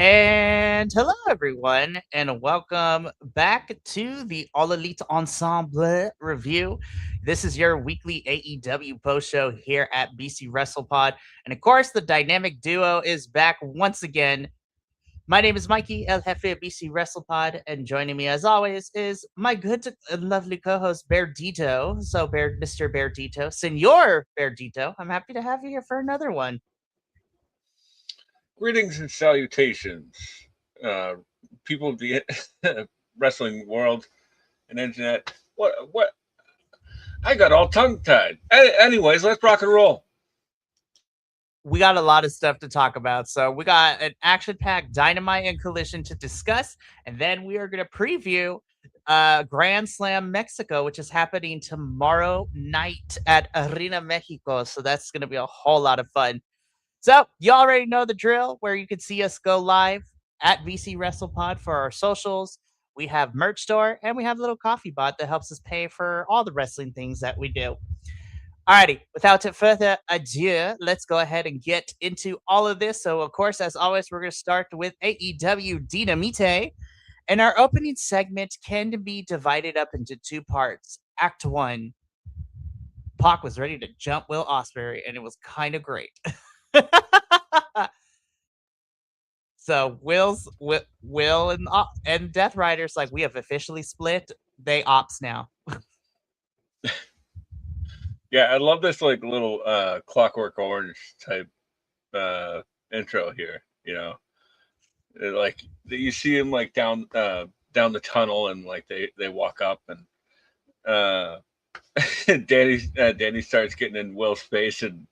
And hello, everyone, and welcome back to the All Elite Ensemble review. This is your weekly AEW post show here at BC Wrestle Pod. And of course, the dynamic duo is back once again. My name is Mikey, El Jefe of BC Wrestle Pod, and joining me as always is my good and lovely co host, Bear Dito. So, Mr. Bear Dito, Senor Bear Dito, I'm happy to have you here for another one. Greetings and salutations, uh, people of the wrestling world and internet. What? I got all tongue tied. Anyways, let's rock and roll. We got a lot of stuff to talk about. So we got an action-packed Dynamite and Collision to discuss, and then we are going to preview Grand Slam Mexico, which is happening tomorrow night at Arena Mexico. So that's going to be a whole lot of fun. So you already know the drill, where you can see us go live at VC Wrestle Pod for our socials. We have merch store, and we have a little coffee bot that helps us pay for all the wrestling things that we do. Alrighty, without further ado, let's go ahead and get into all of this. So, of course, as always, we're going to start with AEW Dynamite. And our opening segment can be divided up into two parts. Act one, Pac was ready to jump Will Ospreay, and it was kind of great. So Will and Death Riders, like, we have officially split. They ops now. Yeah, I love this like little Clockwork Orange type intro here. Like you see him like down the tunnel, and like they walk up, and uh, Danny starts getting in Will's face, and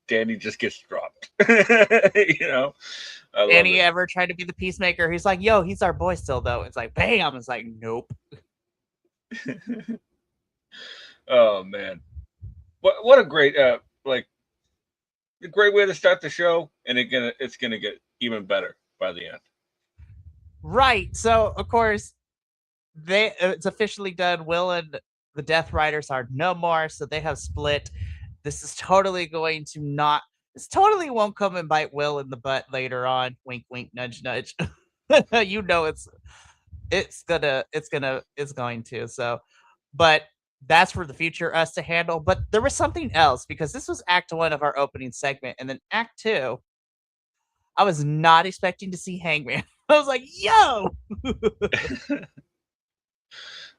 Danny just gets dropped. you know, I love Danny it. ever tried to be the peacemaker? He's like, yo, he's our boy still, though. It's like, bam. It's like, nope. Oh man, what a great like a great way to start the show, and it's gonna get even better by the end. Right. So, of course, it's officially done. Will and the Death Riders are no more, so they have split. This is totally going to not. This totally won't come and bite Will in the butt later on. Wink, wink, nudge, nudge. You know it's going to. So, but that's for the future us to handle. But there was something else, because this was Act One of our opening segment, and then Act Two, I was not expecting to see Hangman. I was like, yo.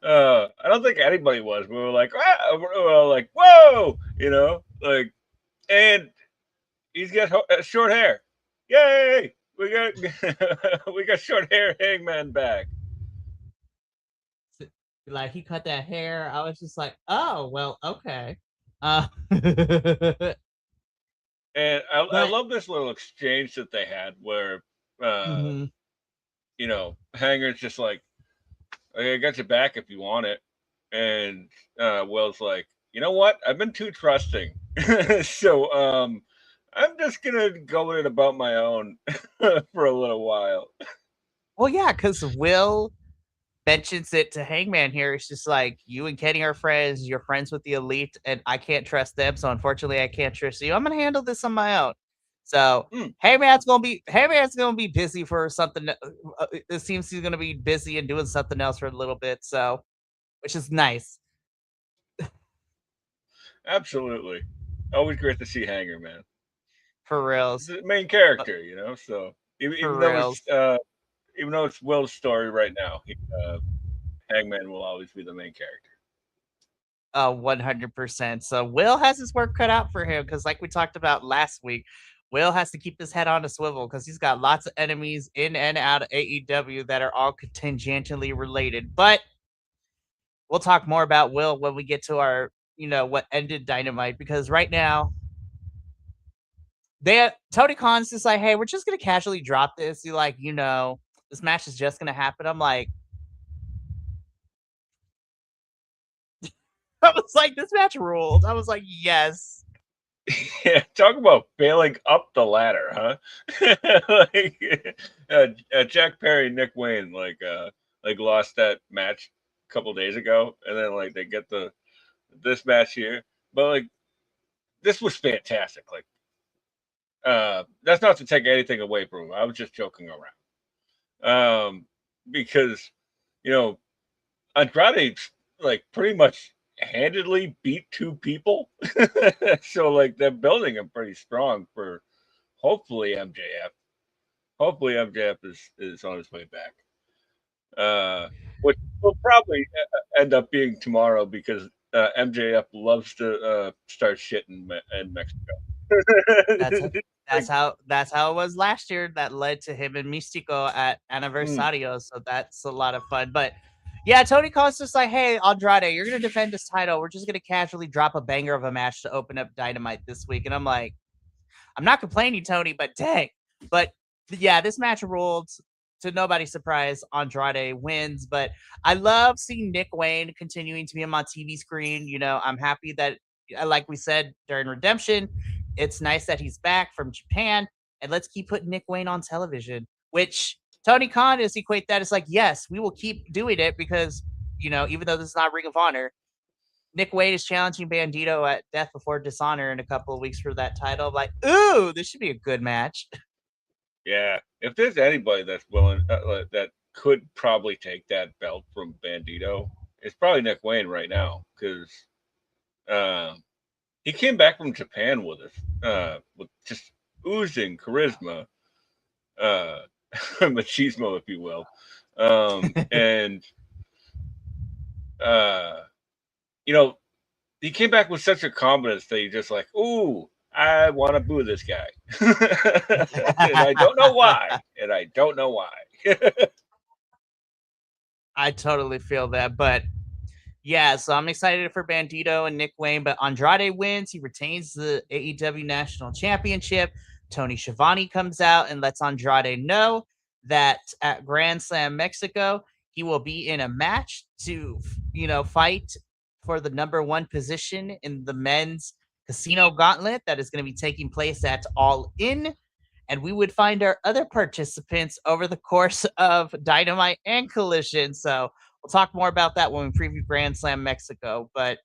I don't think anybody was. We were like, ah! We were all like, whoa, like, and he's got short hair. Yay! We got we got short hair Hangman back. Like, he cut that hair. I was just like, oh, well, okay. And I But love this little exchange that they had where, uh, mhm. Hanger's just like, I got your back if you want it. And Will's like, you know what? I've been too trusting. so I'm just gonna go in about my own for a little while. Well, yeah, because Will mentions it to Hangman here. It's just like, you and Kenny are friends. You're friends with the Elite, and I can't trust them. So unfortunately, I can't trust you. I'm gonna handle this on my own. So Mm, Hangman's gonna be busy for something. It seems he's gonna be busy and doing something else for a little bit. So, which is nice. absolutely. Always great to see Hanger, man. For He's reals. the main Uh, character, So even, For even though it's reals. even though it's Will's story right now, Hangman will always be the main character. 100%. So Will has his work cut out for him, because, like we talked about last week, Will has to keep his head on a swivel, because he's got lots of enemies in and out of AEW that are all tangentially related. But we'll talk more about Will when we get to our, what ended Dynamite, because right now, Tony Khan's just like, hey, we're just gonna casually drop this. You like, this match is just gonna happen. I'm like, I was like, this match ruled. I was like, yes. Yeah, talk about bailing up the ladder, huh? like Jack Perry, Nick Wayne, like lost that match a couple days ago, and then like they get this match here, but like this was fantastic. Like, that's not to take anything away from him. I was just joking around. Because Andrade like pretty much handedly beat two people, so like they're building him pretty strong for hopefully MJF. Hopefully MJF is on his way back, which will probably end up being tomorrow because MJF loves to start shit in Mexico. That's Like, that's how it was last year. That led to him and Mystico at mm, Aniversario. So that's a lot of fun. But yeah, Tony Khan's just like, hey, Andrade, you're gonna defend this title. We're just gonna casually drop a banger of a match to open up Dynamite this week. And I'm like, I'm not complaining, Tony, but dang. But yeah, this match ruled. To nobody's surprise, Andrade wins. But I love seeing Nick Wayne continuing to be on my TV screen. I'm happy that, like we said during Redemption, it's nice that he's back from Japan. And let's keep putting Nick Wayne on television, which Tony Khan is equate that. It's like, yes, we will keep doing it because, even though this is not Ring of Honor, Nick Wade is challenging Bandito at Death Before Dishonor in a couple of weeks for that title. I'm like, ooh, this should be a good match. yeah, if there's anybody that's willing that could probably take that belt from Bandito, it's probably Nick Wayne right now because he came back from Japan with us with just oozing charisma, uh, machismo, if you will, and uh, you know he came back with such a confidence that you're just like, ooh, I want to boo this guy. And I don't know why. And I don't know why. I totally feel that. But yeah, so I'm excited for Bandito and Nick Wayne. But Andrade wins. He retains the AEW National Championship. Tony Schiavone comes out and lets Andrade know that at Grand Slam Mexico, he will be in a match to, fight for the number one position in the men's casino gauntlet that is going to be taking place at All In. And we would find our other participants over the course of Dynamite and Collision. So we'll talk more about that when we preview Grand Slam Mexico. But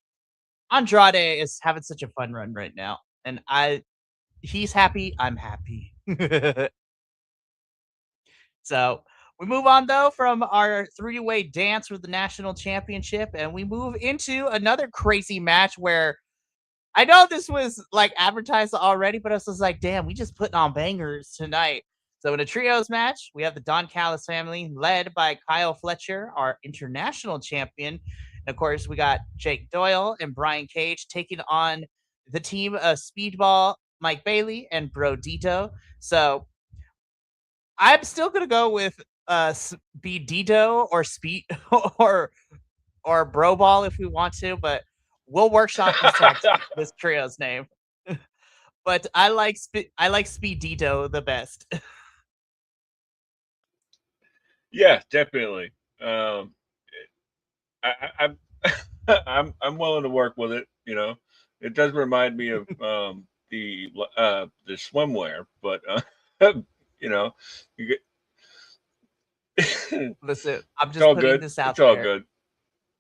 Andrade is having such a fun run right now. And he's happy, I'm happy. So we move on though from our three-way dance for the national championship, and we move into another crazy match where I know this was like advertised already, but I was just like, damn, we just putting on bangers tonight. So in a trios match, we have the Don Callis family led by Kyle Fletcher, our international champion. And of course, we got Jake Doyle and Brian Cage taking on the team of Speedball, Mike Bailey, and Bro Dito. So I'm still gonna go with Speedito or Speed or Bro Ball if we want to, but we'll workshop this trio's name. But I like Speedito the best. Yeah, definitely. I'm I'm willing to work with it. It does remind me of the swimwear, but you know, you get Listen, I'm it's just all putting good. this out It's all there. good.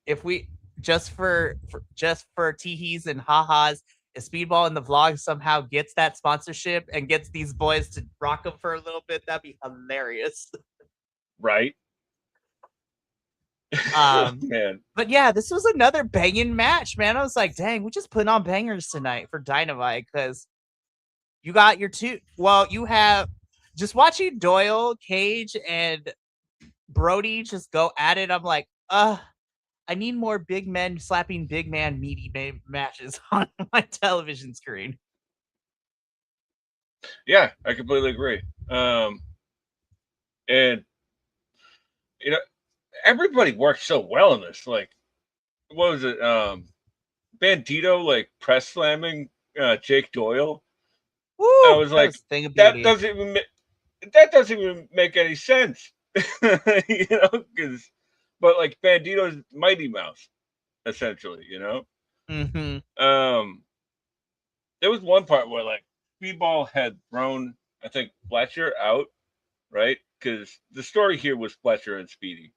If we just for teehees and ha-has, if Speedball in the vlog somehow gets that sponsorship and gets these boys to rock them for a little bit, that'd be hilarious. Right? Um, Man. but yeah, this was another banging match, man. I was like, dang, we just put on bangers tonight for Dynamite because you got your two. Well, you have just watching Doyle, Cage, and Brody just go at it. I'm like, I need more big men slapping big man meaty matches on my television screen. Yeah, I completely agree. And you know, everybody worked so well in this. Like, what was it? Bandito like press slamming Jake Doyle. I Woo! was That like, was a thing of that beauty. doesn't even that doesn't even make any sense. Because but like Bandito's Mighty Mouse, essentially. Mm-hmm. There was one part where like Speedball had thrown, I think, Fletcher out, right? Because the story here was Fletcher and Speedy,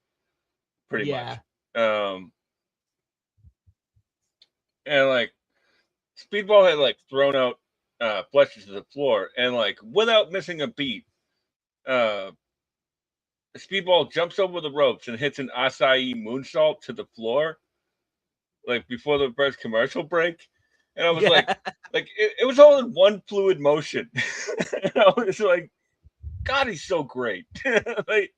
pretty Yeah. much. And like Speedball had like thrown out Fletcher to the floor, and like without missing a beat, uh, Speedball jumps over the ropes and hits an acai moonsault to the floor, like before the first commercial break. And I was Yeah. like it was all in one fluid motion. And I was like, God, he's so great. Like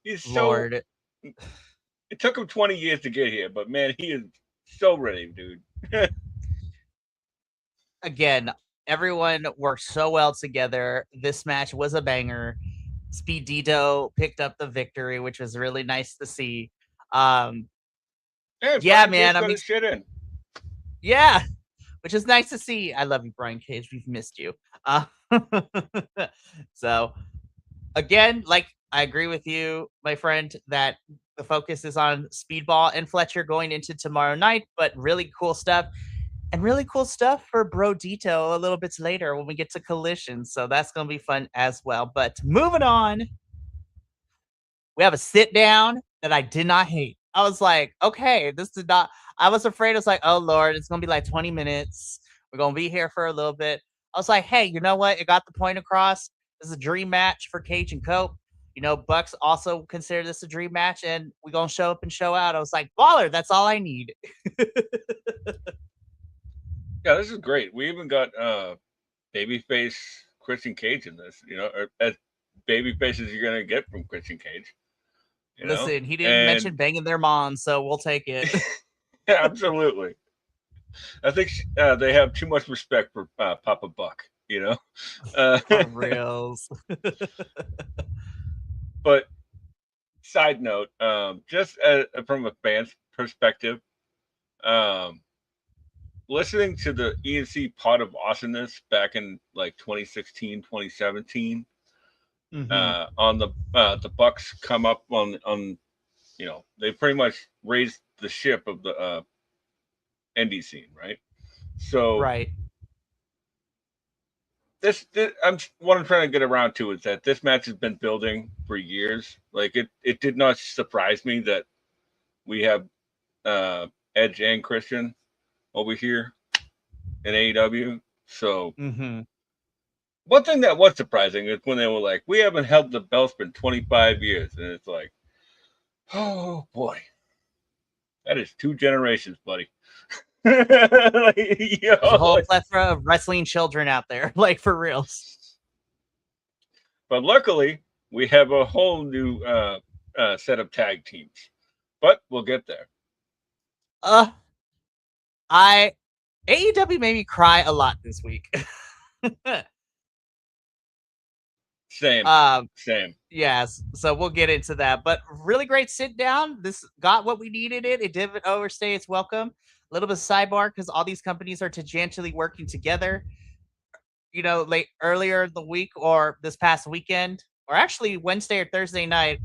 he's so. Lord. It took him 20 years to get here, but man, he is so ready, dude. Again, everyone worked so well together. This match was a banger. Speedito picked up the victory, which was really nice to see. And Yeah, Brian man. Cage I got mean, his shit in. yeah, which is nice to see. I love you, Brian Cage. We've missed you. Uh, so again, like I agree with you, my friend, that the focus is on Speedball and Fletcher going into tomorrow night, but really cool stuff. And really cool stuff for Bro Dito a little bit later when we get to Collision. So that's going to be fun as well. But moving on, we have a sit down that I did not hate. I was like, okay, this did not. I was afraid. It's like, oh Lord, it's gonna be like 20 minutes. We're gonna be here for a little bit. I was like, hey, you know what? It got the point across. This is a dream match for Cage and Cope. You know, Bucks also consider this a dream match, and we're gonna show up and show out. I was like, baller. That's all I need. Yeah, this is great. We even got babyface Christian Cage in this, or as babyface as you're gonna get from Christian Cage, Listen, he didn't and mention banging their mom, so we'll take it. yeah, absolutely. I think they have too much respect for Papa Buck, For reals. But side note, just from a fan's perspective, um, listening to the ENC Pot of Awesomeness back in like 2016, 2017, on the Bucks come up on they pretty much raised the ship of the indie scene, right? So Right. this what I'm trying to get around to is that this match has been building for years. Like it did not surprise me that we have Edge and Christian over here in AEW. So one thing that was surprising is when they were like, "We haven't held the belts for 25 years," and it's like, "Oh boy, that is 2 generations, buddy." There's a whole plethora of wrestling children out there, like for reals. But luckily, we have a whole new set of tag teams. But we'll get there. AEW made me cry a lot this week. Same. Same. Yes. So we'll get into that. But really great sit down. This got what we needed it didn't overstay its welcome. A little bit of sidebar because all these companies are tangentially working together. Late earlier in the week or this past weekend, or actually Wednesday or Thursday night,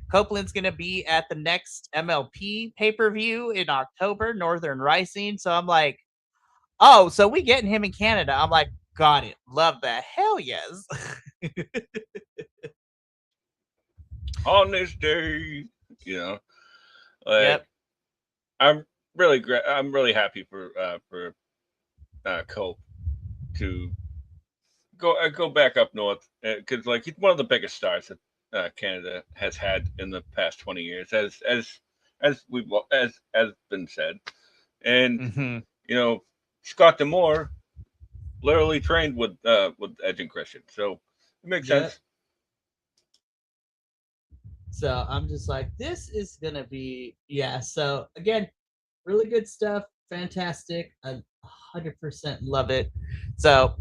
Copeland's going to be at the next MLP pay-per-view in October, Northern Rising. So I'm like, oh, so we getting him in Canada. I'm like, got it. Love that. Hell yes. On this day, Yep. I'm really happy for Cope to go back up north because like he's one of the biggest stars that Canada has had in the past 20 years, as been said, and Scott D'Amore literally trained with Edge and Christian, so it makes sense. So I'm just like, this is gonna be So again, really good stuff, fantastic. I 100% love it. So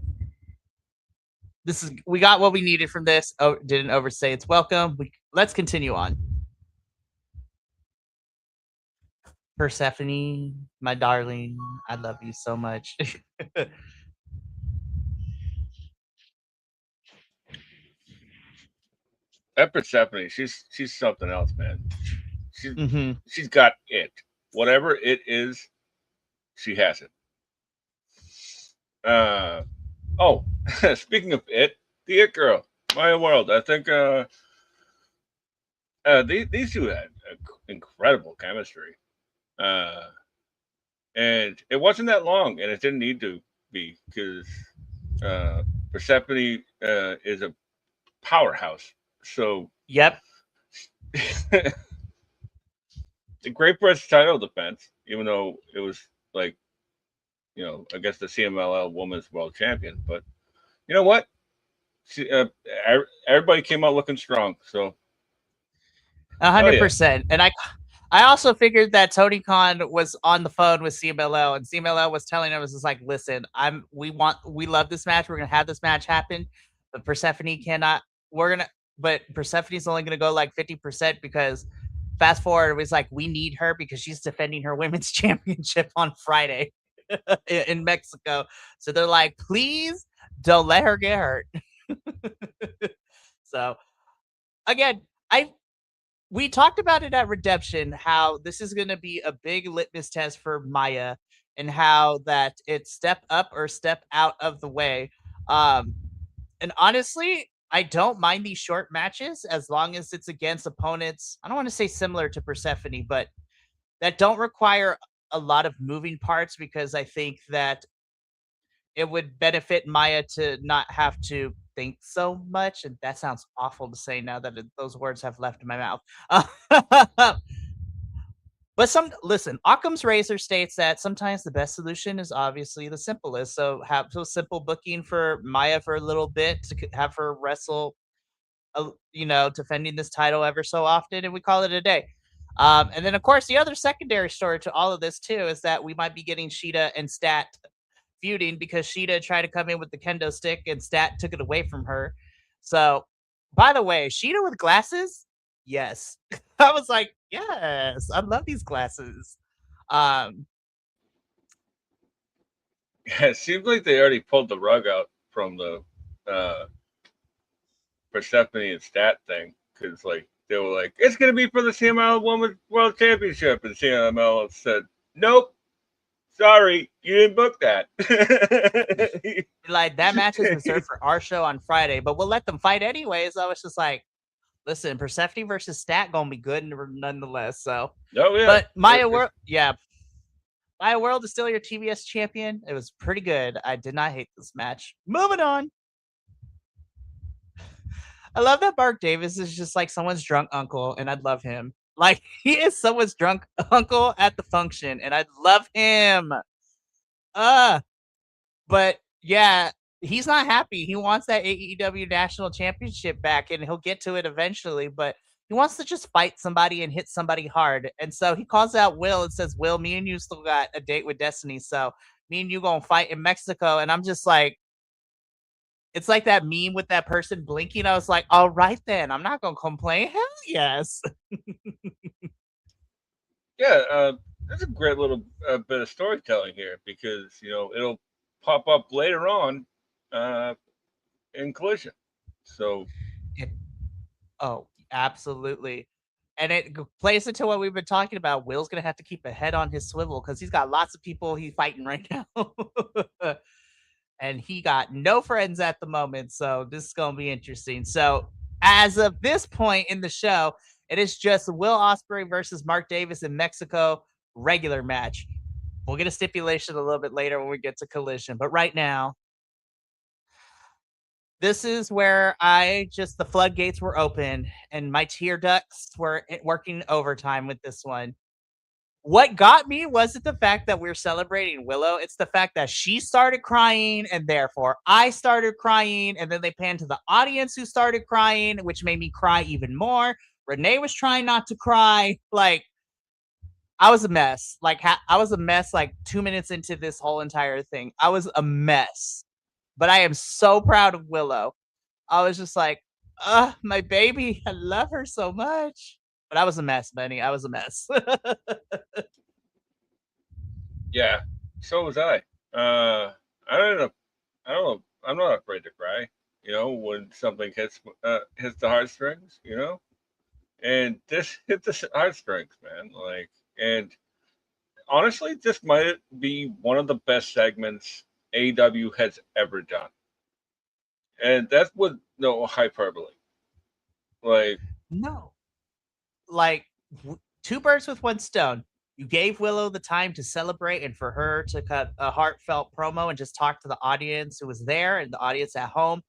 we got what we needed from this. Oh, didn't overstay its welcome. Let's continue on. Persephone, my darling, I love you so much. That Persephone, she's something else, man. She's got it. Whatever it is, she has it. Speaking of it, the It Girl, Maya World. I think these two had incredible chemistry. And it wasn't that long, and it didn't need to be because Persephone is a powerhouse. So yep, a great British title defense, even though it was like, against the CMLL Women's World Champion. But you know what? She, everybody came out looking strong. So, hell yeah. 100%. And I also figured that Tony Khan was on the phone with CMLL, and CMLL was telling him, was just like, listen, we love this match. We're gonna have this match happen, but Persephone cannot. But Persephone's only gonna go like 50% because fast forward, it was like we need her because she's defending her women's championship on Friday in Mexico. So they're like, please don't let her get hurt. So again, I we talked about it at Redemption how this is going to be a big litmus test for Maya and how that it's step up or step out of the way. Um, and honestly, I don't mind these short matches as long as it's against opponents. I don't want to say similar to Persephone, but that don't require a lot of moving parts because I think that it would benefit Maya to not have to think so much. And that sounds awful to say now that those words have left my mouth. But Occam's razor states that sometimes the best solution is obviously the simplest. So have so simple booking for Maya for a little bit to have her wrestle, defending this title ever so often, and we call it a day. And then of course the other secondary story to all of this too is that we might be getting Sheeta and Stat feuding because Sheeta tried to come in with the kendo stick and Stat took it away from her. So, by the way, Sheeta with glasses? Yes. I was like, yes, I love these glasses. Yeah, it seems like they already pulled the rug out from the Persephone and Stat thing because, like, they were like, it's going to be for the CML Women's World Championship. And CML said, nope, sorry, you didn't book that. Like, that match is reserved for our show on Friday, but we'll let them fight anyways. I was just like, listen, Persephone versus Stat gonna be good nonetheless. So, oh, yeah. But Maya World, yeah. Maya World is still your TBS champion. It was pretty good. I did not hate this match. Moving on. I love that Mark Davis is just like someone's drunk uncle, and I'd love him. Like, he is someone's drunk uncle at the function, and I'd love him. But yeah, he's not happy. He wants that AEW National Championship back, and he'll get to it eventually. But he wants to just fight somebody and hit somebody hard. And so he calls out Will and says, Will, me and you still got a date with Destiny. So me and you gonna fight in Mexico. And I'm just like, it's like that meme with that person blinking. I was like, all right then, I'm not gonna complain. Hell yes. Yeah, there's a great little bit of storytelling here because it'll pop up later on in Collision. So, oh, absolutely. And it plays into what we've been talking about. Will's gonna have to keep a head on his swivel because he's got lots of people he's fighting right now. And he got no friends at the moment. So this is gonna be interesting. So as of this point in the show, it is just Will Ospreay versus Mark Davis in Mexico regular match. We'll get a stipulation a little bit later when we get to Collision. But right now, this is where the floodgates were open and my tear ducts were working overtime with this one. What got me wasn't the fact that we're celebrating Willow. It's the fact that she started crying and therefore I started crying. And then they panned to the audience who started crying, which made me cry even more. Renee was trying not to cry. Like, I was a mess. I was a mess like 2 minutes into this whole entire thing. I was a mess. But I am so proud of Willow. I was just like, my baby. I love her so much. But I was a mess, Benny. I was a mess. yeah, so was I. I don't know. I don't know. I'm not afraid to cry. When something hits the heartstrings. And this hit the heartstrings, man. Like, and honestly, this might be one of the best segments AEW has ever done. And that's with no hyperbole. Like, no. Like, two birds with one stone. You gave Willow the time to celebrate and for her to cut a heartfelt promo and just talk to the audience who was there and the audience at home.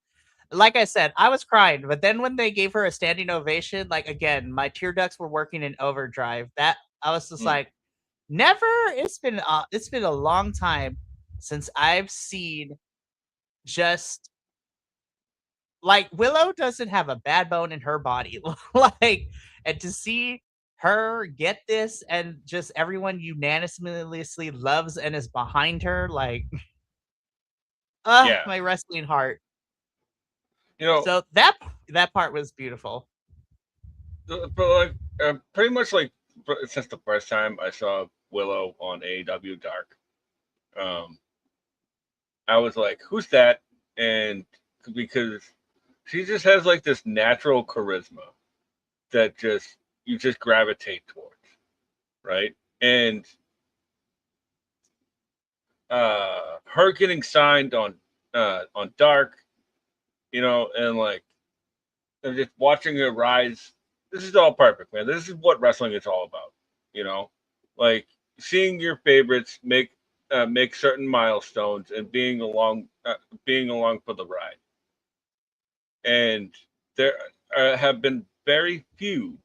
like I said, I was crying, but then when they gave her a standing ovation, like again, my tear ducts were working in overdrive. That I was just Mm, like, never. It's been a long time since I've seen just like Willow doesn't have a bad bone in her body, like, and to see her get this and just everyone unanimously loves and is behind her, like, yeah, my wrestling heart. you know, So that part was beautiful. but like pretty much like since the first time I saw Willow on AEW Dark, um, I was like, "Who's that?" And because she just has like this natural charisma that just you just gravitate towards, right? And her getting signed on Dark, and like and just watching her rise. This is all perfect, man. This is what wrestling is all about, you know, like seeing your favorites make certain milestones and being along for the ride. And there have been very few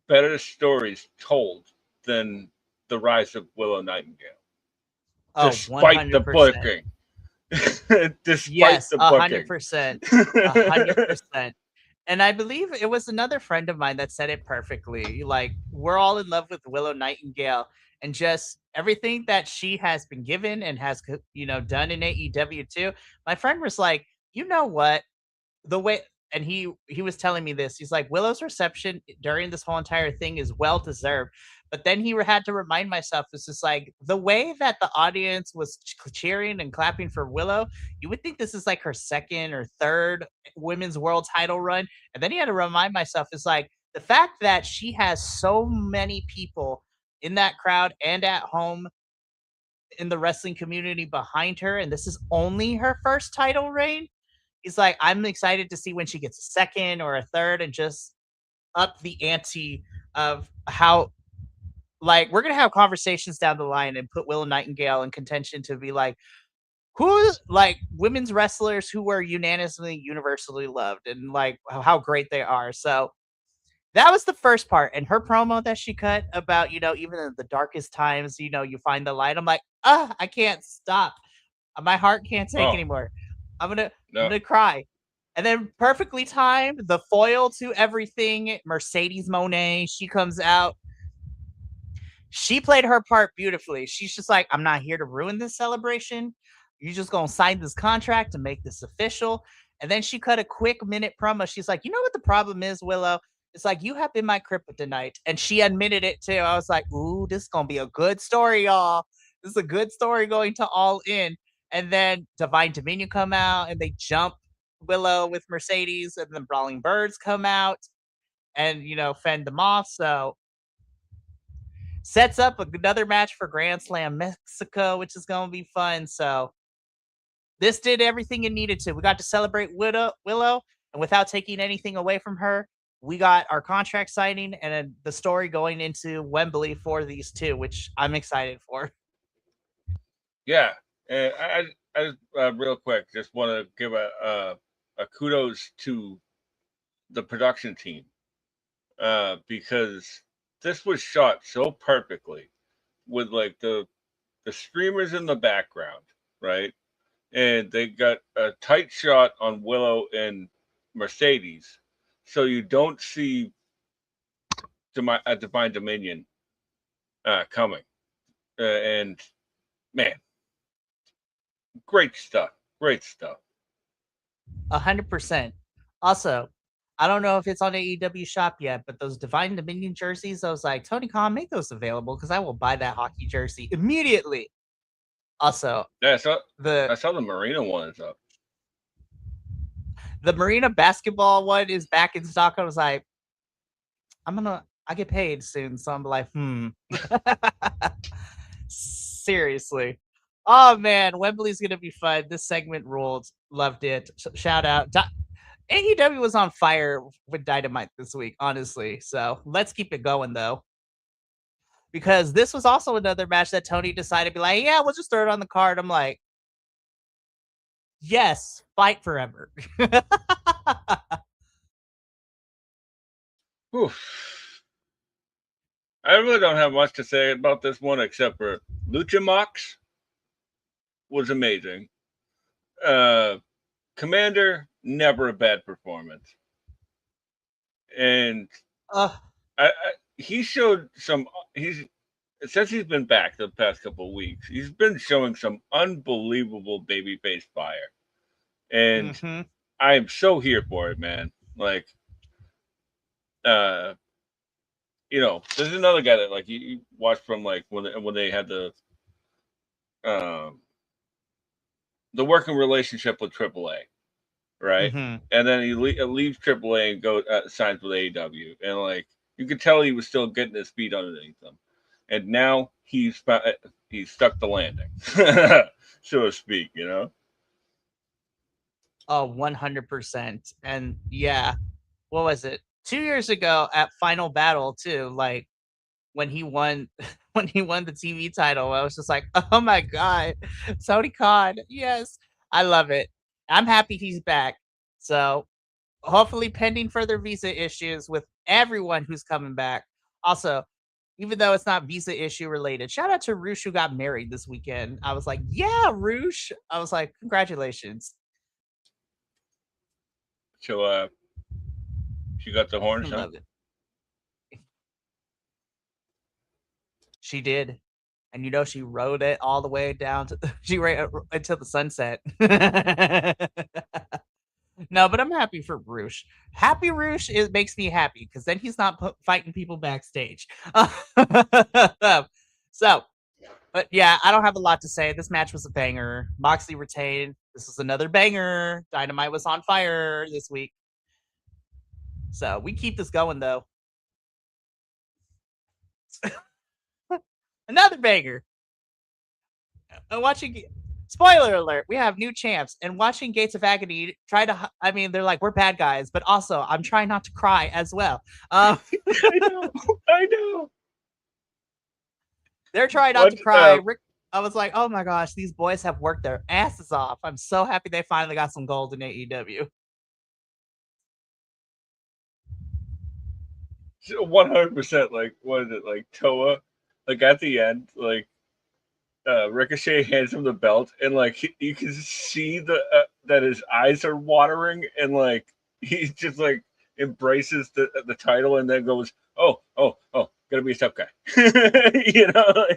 better stories told than the rise of Willow Nightingale, Oh, despite the 100%. booking. Despite Yes, the booking. 100%. 100%. And I believe it was another friend of mine that said it perfectly. Like, we're all in love with Willow Nightingale and just everything that she has been given and has, done in AEW too. My friend was like, you know what? The way and he was telling me this. He's like, Willow's reception during this whole entire thing is well deserved. But then he had to remind myself, it's just like the way that the audience was cheering and clapping for Willow, you would think this is like her second or third women's world title run. And then he had to remind myself, it's like the fact that she has so many people in that crowd and at home in the wrestling community behind her, and this is only her first title reign. He's like, I'm excited to see when she gets a second or a third and just up the ante of how, like, we're gonna have conversations down the line and put Willow Nightingale in contention to be like, who's like women's wrestlers who were unanimously universally loved and like how great they are. So that was the first part. And her promo that she cut about, even in the darkest times, you find the light. I'm like, I can't stop. My heart can't take Oh anymore. I'm no! gonna cry. And then perfectly timed, the foil to everything, Mercedes Monet, she comes out. She played her part beautifully. She's just like, I'm not here to ruin this celebration. You're just gonna sign this contract to make this official. And then she cut a quick minute promo. She's like, you know what the problem is, Willow? It's like you have been my kryptonite. And she admitted it too. I was like, ooh, this is gonna be a good story, y'all. This is a good story going to All In. And then Divine Dominion come out and they jump Willow with Mercedes, and then Brawling Birds come out and fend them off. So sets up another match for Grand Slam Mexico, which is going to be fun. So this did everything it needed to. We got to celebrate Willow, and without taking anything away from her, we got our contract signing and then the story going into Wembley for these two, which I'm excited for. Yeah, and I real quick just want to give a kudos to the production team because this was shot so perfectly with like the streamers in the background, right? And they got a tight shot on Willow and Mercedes, so you don't see Divine Dominion coming. And man, great stuff. Great stuff. 100%. Also, I don't know if it's on AEW shop yet, but those Divine Dominion jerseys, I was like, Tony Khan, make those available because I will buy that hockey jersey immediately. Also, Yeah, the I saw the Marina one is up. the Marina basketball one is back in stock. I was like, I get paid soon, so I'm like, seriously. Oh man, Wembley's gonna be fun. This segment ruled. Loved it. Shout out. AEW was on fire with Dynamite this week, honestly. So let's keep it going though. Because this was also another match that Tony decided to be like, yeah, we'll just throw it on the card. I'm like, Yes, fight forever. Oof. I really don't have much to say about this one except for Lucha Mox was amazing. Commander, never a bad performance. And uh, he showed some. He's since he's been back the past couple of weeks. He's been showing some unbelievable babyface fire, and mm-hmm. I am so here for it, man. Like, uh, there's another guy that like you watched from like when they had um the working relationship with AAA, right? Mm-hmm. And then he leaves AAA and goes signs with AEW, and like you could tell he was still getting his feet underneath him, and now he's stuck the landing, so to speak. Oh, 100%. And yeah, what was it? 2 years ago at Final Battle too, like when he won when he won the TV title, I was just like, oh my god, Tony Khan, yes, I love it. I'm happy he's back. So hopefully, pending further visa issues with everyone who's coming back. Also, even though it's not visa issue related, shout out to Roosh who got married this weekend. I was like, yeah, Roosh. I was like, congratulations. So she got the I horns, huh? love it. She did. And she rode it all the way down to she rode until the sunset. No, but I'm happy for Roosh. Happy Roosh it makes me happy because then he's not fighting people backstage. So, but yeah, I don't have a lot to say. This match was a banger. Moxley retained. This was another banger. Dynamite was on fire this week. So we keep this going though. Another banger. Watching spoiler alert, we have new champs and watching Gates of Agony try to they're like we're bad guys, but also I'm trying not to cry as well. I know. They're trying not What? to cry. Rick, I was like, oh my gosh, these boys have worked their asses off. I'm so happy they finally got some gold in AEW. 100%. Like, what is it? Like Toa, like at the end, like Ricochet hands him the belt, and like you can see that his eyes are watering, and like he just like embraces the title, and then goes, "Oh, oh, oh, gonna be a tough guy," you know.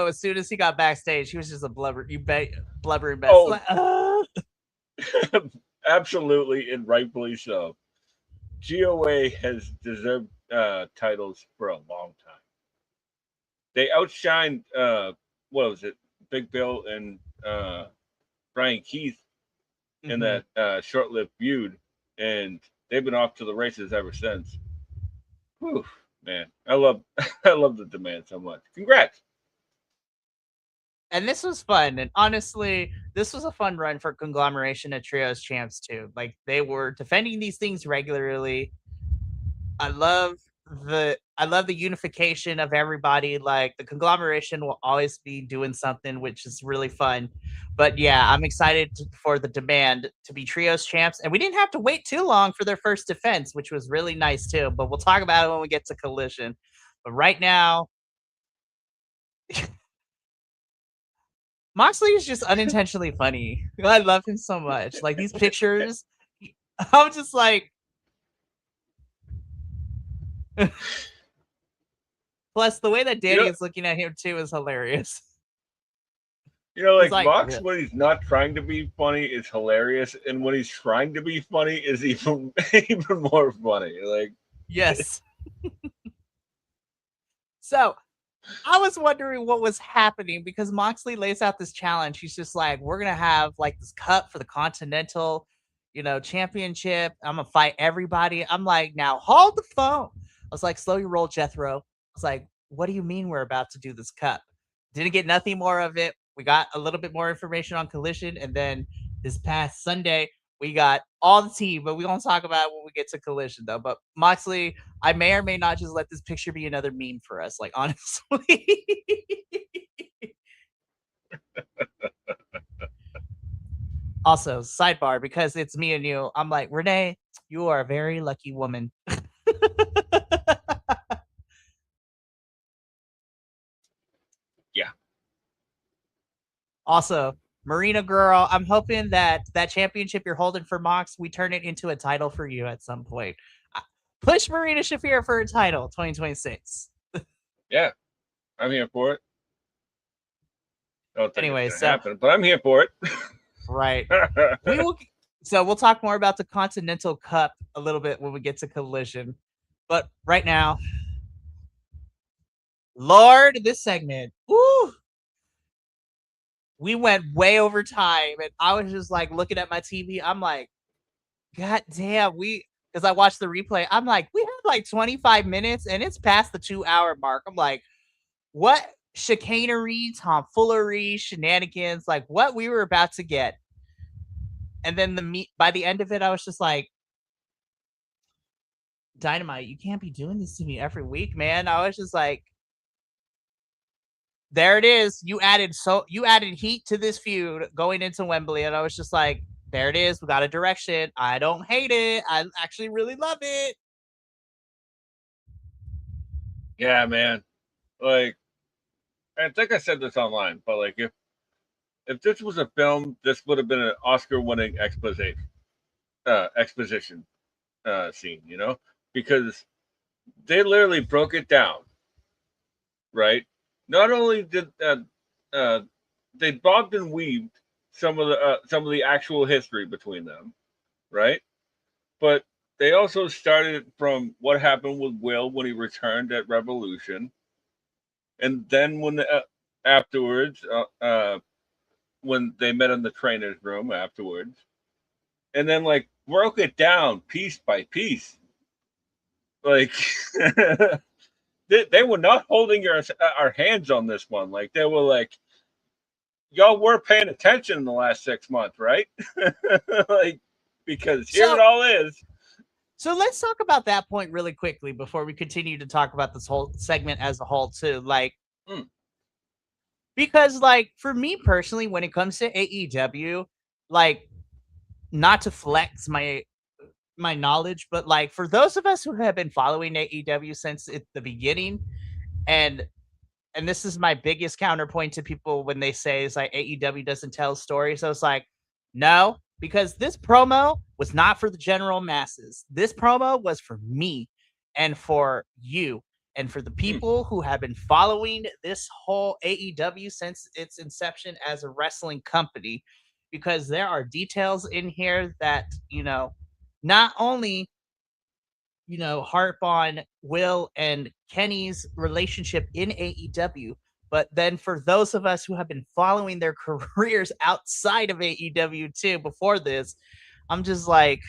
As soon as he got backstage, he was just a blubbering mess. Oh, Like, absolutely, and rightfully so. GOA has deserved titles for a long time. They outshined what was it, Big Bill and Brian Keith in mm-hmm. that short-lived feud, and they've been off to the races ever since. Whew, man, I love I love the demand so much. Congrats. And this was fun. And honestly, this was a fun run for Conglomeration and Trios champs too. Like they were defending these things regularly. I love the unification of everybody. Like the Conglomeration will always be doing something, which is really fun. But yeah, I'm excited for the demand to be Trios champs, and we didn't have to wait too long for their first defense, which was really nice too. But we'll talk about it when we get to Collision. But right now, Moxley is just unintentionally funny. I love him so much. Like these pictures, I'm just like. Plus, the way that Danny is looking at him too is hilarious. Like Mox, when he's not trying to be funny, is hilarious, and when he's trying to be funny, is even more funny. Like, yes. So, I was wondering what was happening because Moxley lays out this challenge. He's just like, we're gonna have like this cup for the Continental, championship. I'm gonna fight everybody. I'm like, now hold the phone. I was like, slow your roll, Jethro. I was like, what do you mean we're about to do this cup? Didn't get nothing more of it. We got a little bit more information on Collision, and then this past Sunday we got all the tea, but we won't talk about it when we get to Collision though. But Moxley, I may or may not just let this picture be another meme for us. Like honestly. Also, sidebar, because it's me and you, I'm like, Renee, you are a very lucky woman. Yeah. Also, Marina girl, I'm hoping that that championship you're holding for Mox, we turn it into a title for you at some point. Push Marina Shafir for a title 2026. Yeah. I'm here for it. I don't think it's Anyway, going to so happen, but I'm here for it. right. We will we'll talk more about the Continental Cup a little bit when we get to Collision. But right now, Lord, this segment, woo, we went way over time, and I was just like looking at my TV. I'm like, God damn, because I watched the replay. I'm like, we have like 25 minutes, and it's past the 2 hour mark. I'm like, what chicanery, tomfoolery, shenanigans, like what we were about to get. And then by the end of it, I was just like, Dynamite, you can't be doing this to me every week, man. I was just like, there it is. You added heat to this feud going into Wembley, and I was just like, there it is. We got a direction. I don't hate it. I actually really love it. Yeah, man. Like, I think I said this online, but like, if this was a film, this would have been an Oscar-winning exposition scene, you know, because they literally broke it down, right? Not only did uh, they bobbed and weaved some of the actual history between them, right? But they also started from what happened with Will when he returned at Revolution, and then afterwards, when they met in the trainer's room afterwards, and then like broke it down piece by piece. Like they were not holding our hands on this one. Like they were like, y'all were paying attention in the last 6 months, right? Like, because here it So all is. So let's talk about that point really quickly before we continue to talk about this whole segment as a whole too. Like, because like for me personally, when it comes to AEW, like not to flex my knowledge, but like for those of us who have been following AEW since the beginning, and this is my biggest counterpoint to people when they say it's like AEW doesn't tell stories. So it's like, no, because this promo was not for the general masses. This promo was for me and for you and for the people who have been following this whole AEW since its inception as a wrestling company. Because there are details in here that, not only harp on Will and Kenny's relationship in AEW. But then for those of us who have been following their careers outside of AEW too before this, I'm just like,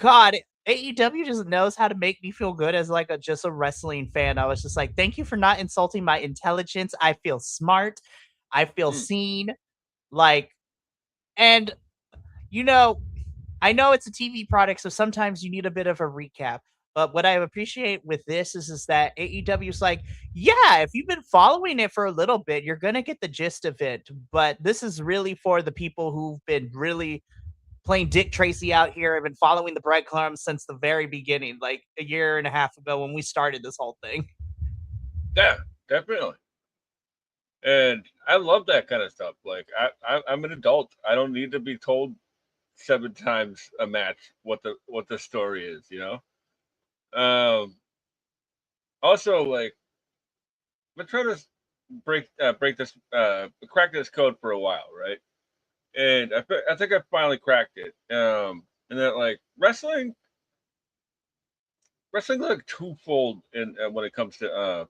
God, AEW just knows how to make me feel good as like just a wrestling fan. I was just like, thank you for not insulting my intelligence. I feel smart. I feel seen. Like, and you know, I know it's a TV product, so sometimes you need a bit of a recap. But what I appreciate with this is that AEW is like, yeah, if you've been following it for a little bit, you're gonna get the gist of it. But this is really for the people who've been really playing Dick Tracy out here and been following the breadcrumbs since the very beginning, like a year and a half ago when we started this whole thing. Yeah, definitely. And I love that kind of stuff. Like I'm an adult. I don't need to be told 7 times a match what the story is. You know. Also, like, I'm trying to break this crack this code for a while, right? And I think I finally cracked it. And that like wrestling like twofold in when it comes to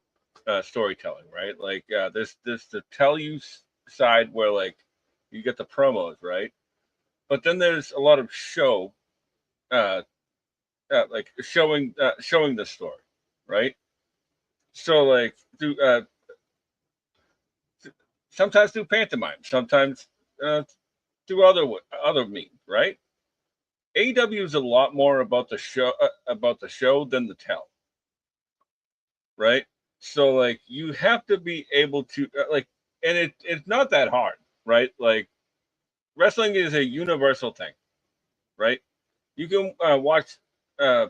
storytelling, right? Like there's the tell you side where like you get the promos, right? But then there's a lot of show, uh, like showing the story, right? So like sometimes through pantomime, sometimes uh, through other means, right? AEW is a lot more about the show than the tell, right? So like you have to be able to like, and it's not that hard, right? Like wrestling is a universal thing, right? You can watch, uh,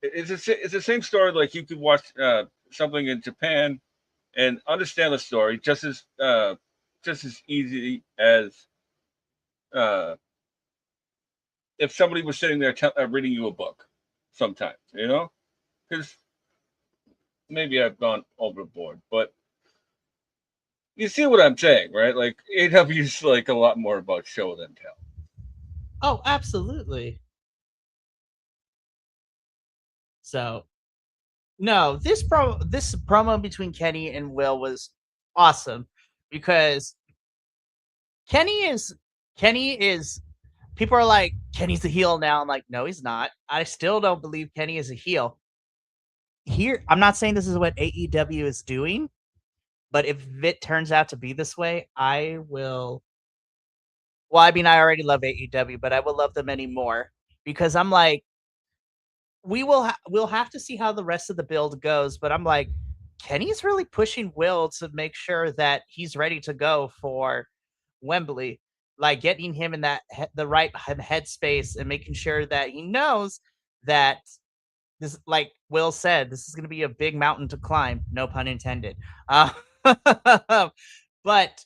it's the same story. Like you could watch something in Japan and understand the story just as easy as if somebody was sitting there reading you a book. Sometimes, because maybe I've gone overboard, but you see what I'm saying, right? Like AW is like a lot more about show than tell. Oh, absolutely. So no, this promo between Kenny and Will was awesome because Kenny is people are like, Kenny's a heel now. I'm like, no, he's not. I still don't believe Kenny is a heel. Here, I'm not saying this is what AEW is doing, but if it turns out to be this way, I will. Well, I mean, I already love AEW, but I will love them anymore because I'm like, we'll have to see how the rest of the build goes. But I'm like, Kenny's really pushing Will to make sure that he's ready to go for Wembley, like getting him in the right headspace and making sure that he knows that this, like Will said, this is going to be a big mountain to climb. No pun intended. Uh, but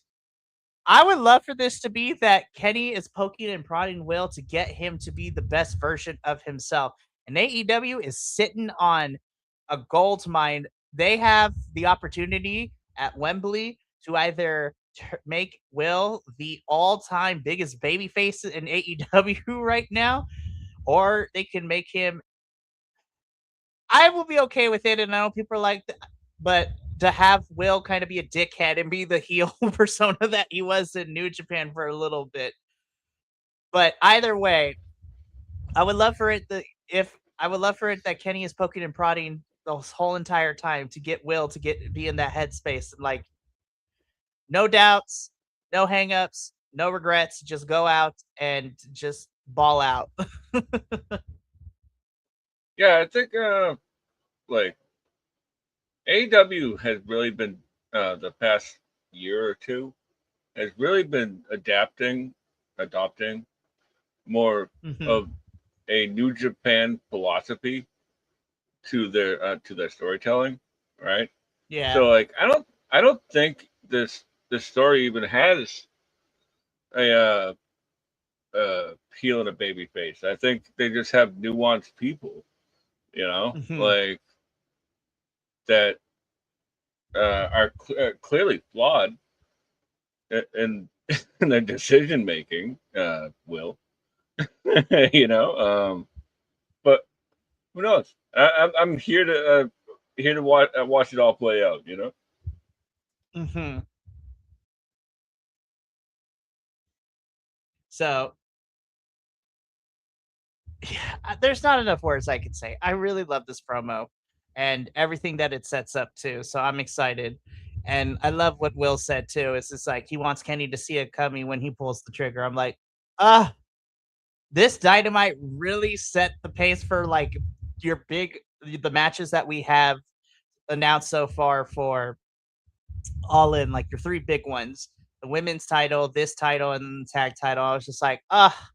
I would love for this to be that Kenny is poking and prodding Will to get him to be the best version of himself. And AEW is sitting on a gold mine. They have the opportunity at Wembley to either make Will the all-time biggest babyface in AEW right now, or they can make him. I will be okay with it, and I know people are like, but to have Will kind of be a dickhead and be the heel persona that he was in New Japan for a little bit. But either way, I would love for it that Kenny is poking and prodding the whole entire time to get Will to be in that headspace. Like, no doubts, no hangups, no regrets. Just go out and just ball out. Yeah, I think like AEW has really been the past year or two has really been adopting more Mhm. of a New Japan philosophy to their storytelling, right? Yeah. So like I don't think this story even has a heel and a baby face. I think they just have nuanced people, Mhm. like that are clearly flawed in in their decision making. Will but who knows? I'm here to watch it all play out. Mhm. So yeah, there's not enough words I can say. I really love this promo and everything that it sets up to. So I'm excited. And I love what Will said too. It's just like he wants Kenny to see it coming when he pulls the trigger. I'm like, ah, this dynamite really set the pace for like the matches that we have announced so far for All In, like your three big ones. The women's title, this title, and the tag title. I was just like, ah,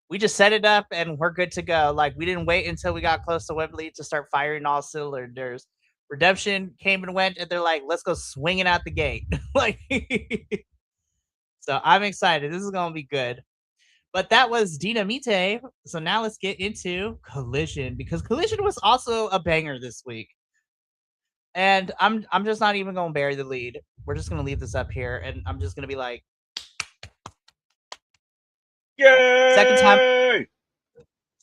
we just set it up and we're good to go. Like we didn't wait until we got close to Wembley to start firing all cylinders. Redemption came and went, and they're like, "Let's go swinging out the gate." Like, so I'm excited. This is gonna be good. But that was Dynamite. So now let's get into Collision because Collision was also a banger this week. And I'm just not even gonna bury the lead. We're just gonna leave this up here, and I'm just gonna be like, second time Yay!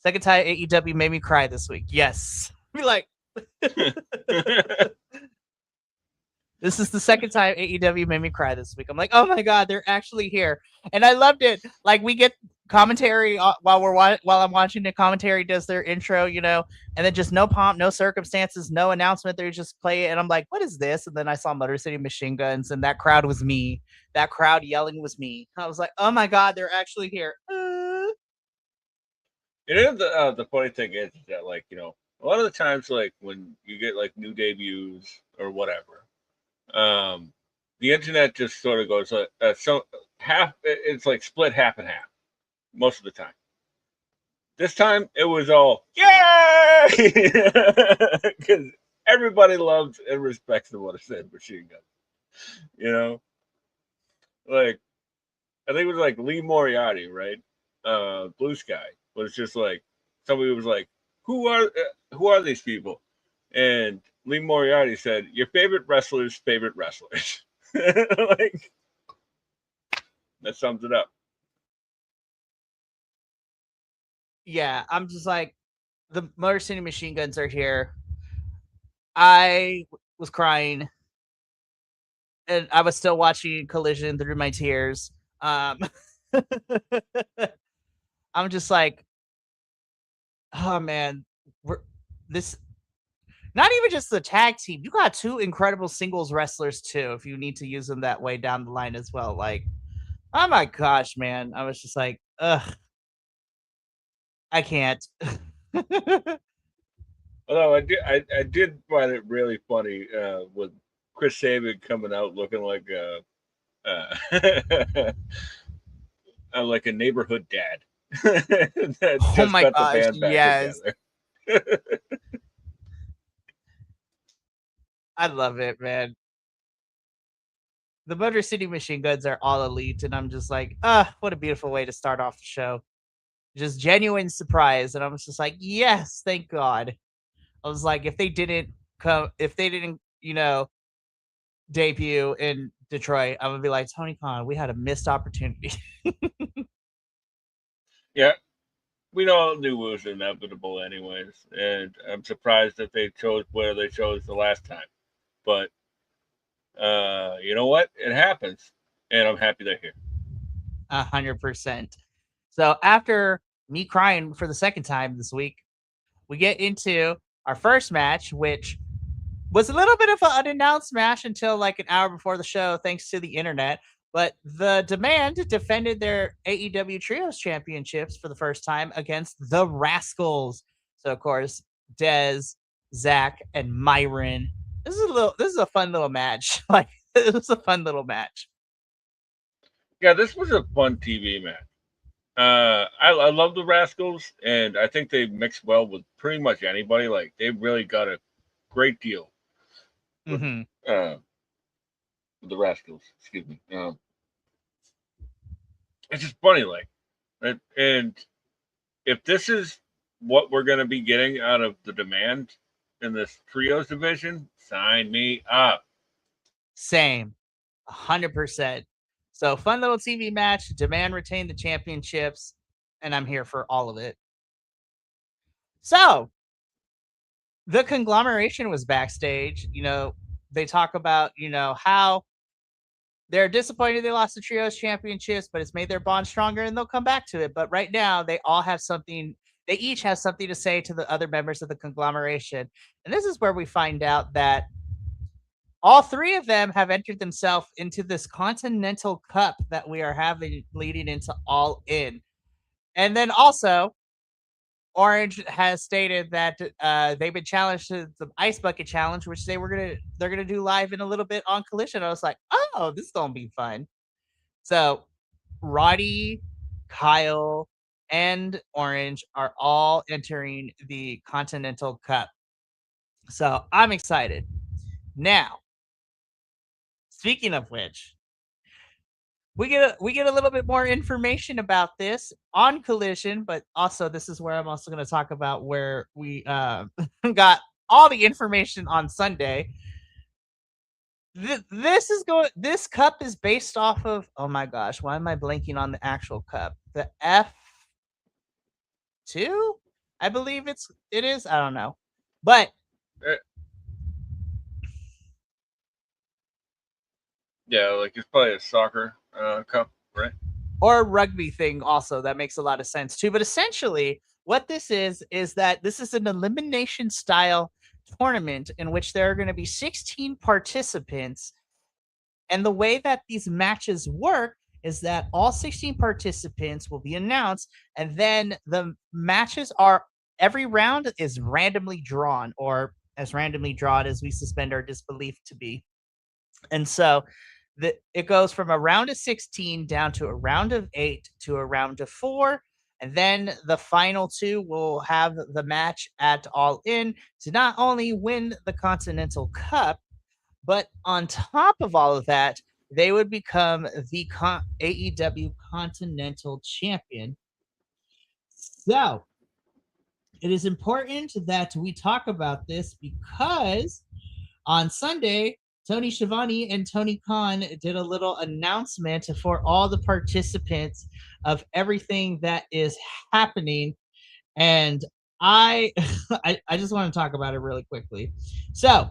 second time AEW made me cry this week. Yes. Be like, this is the second time AEW made me cry this week. I'm like, oh my god, they're actually here, and I loved it. Like we get commentary while I'm watching the commentary does their intro, and then just no pomp, no circumstances, no announcement. They just play it, and I'm like, what is this? And then I saw Motor City Machine Guns, and that crowd was me. That crowd yelling was me. I was like, oh my god, they're actually here. It is the funny thing is that like a lot of the times like when you get like new debuts or whatever, the internet just sort of goes so half. It's like split half and half most of the time. This time it was all yay because everybody loves and respects the What I Said machine gun. You know, like I think it was like Lee Moriarty, right? Blue Sky was just like somebody was like, who are these people? And Lee Moriarty said, "Your favorite wrestlers' favorite wrestlers." Like that sums it up. Yeah, I'm just like, the Motor City Machine Guns are here. I was crying, and I was still watching Collision through my tears. I'm just like, oh man, we're this. Not even just the tag team. You got two incredible singles wrestlers too. If you need to use them that way down the line as well, like, oh my gosh, man, I was just like, ugh, I can't. Although I did find it really funny with Chris Sabin coming out looking like a neighborhood dad that Oh just my got the gosh, band back yes. together. I love it, man. The Motor City Machine Guns are all elite, and I'm just like, what a beautiful way to start off the show. Just genuine surprise, and I was just like, yes, thank God. I was like, if they didn't, debut in Detroit, I'm gonna be like, Tony Khan, we had a missed opportunity. Yeah, we all knew it was inevitable, anyways, and I'm surprised that they chose where they chose the last time. But you know what? It happens, and I'm happy they're here. 100%. So after me crying for the second time this week, we get into our first match, which was a little bit of an unannounced match until like an hour before the show, thanks to the internet. But the Demand defended their AEW Trios Championships for the first time against the Rascals. So of course, Dez, Zach, and Myron. This is a fun little match. Like, it was a fun little match. Yeah, this was a fun TV match. I love the Rascals, and I think they mix well with pretty much anybody. Like they really got a great deal with Mm-hmm. uh, with the Rascals. Excuse me. It's just funny, like, and if this is what we're going to be getting out of the Demand in this trios division, sign me up. Same, 100%. So fun little TV match. Demand retained the championships, and I'm here for all of it. So the conglomeration was backstage. They talk about, how they're disappointed they lost the trios championships, but it's made their bond stronger and they'll come back to it. But right now, they each have something to say to the other members of the conglomeration. And this is where we find out that all three of them have entered themselves into this Continental Cup that we are having leading into All In. And then also, Orange has stated that they've been challenged to the Ice Bucket Challenge, which they're gonna do live in a little bit on Collision. I was like, oh, this is gonna be fun. So Roddy, Kyle, and Orange are all entering the Continental Cup. So I'm excited. Now, speaking of which, we get a little bit more information about this on Collision, but also this is where I'm also going to talk about where we got all the information on Sunday. This cup is based off of, oh my gosh, why am I blanking on the actual cup? The F2, I believe it is. I don't know, but Uh, yeah, like it's probably a soccer cup, right? or a rugby thing also that makes a lot of sense too. But essentially, what this is that this is an elimination style tournament in which there are going to be 16 participants. And the way that these matches work is that all 16 participants will be announced, and then the matches are every round is randomly drawn, or as randomly drawn as we suspend our disbelief to be. And so It goes from a round of 16 down to a round of 8 to a round of 4. And then the final two will have the match at All In to not only win the Continental Cup, but on top of all of that, they would become the AEW Continental Champion. So it is important that we talk about this because on Sunday, Tony Schiavone and Tony Khan did a little announcement for all the participants of everything that is happening. And I I just want to talk about it really quickly. So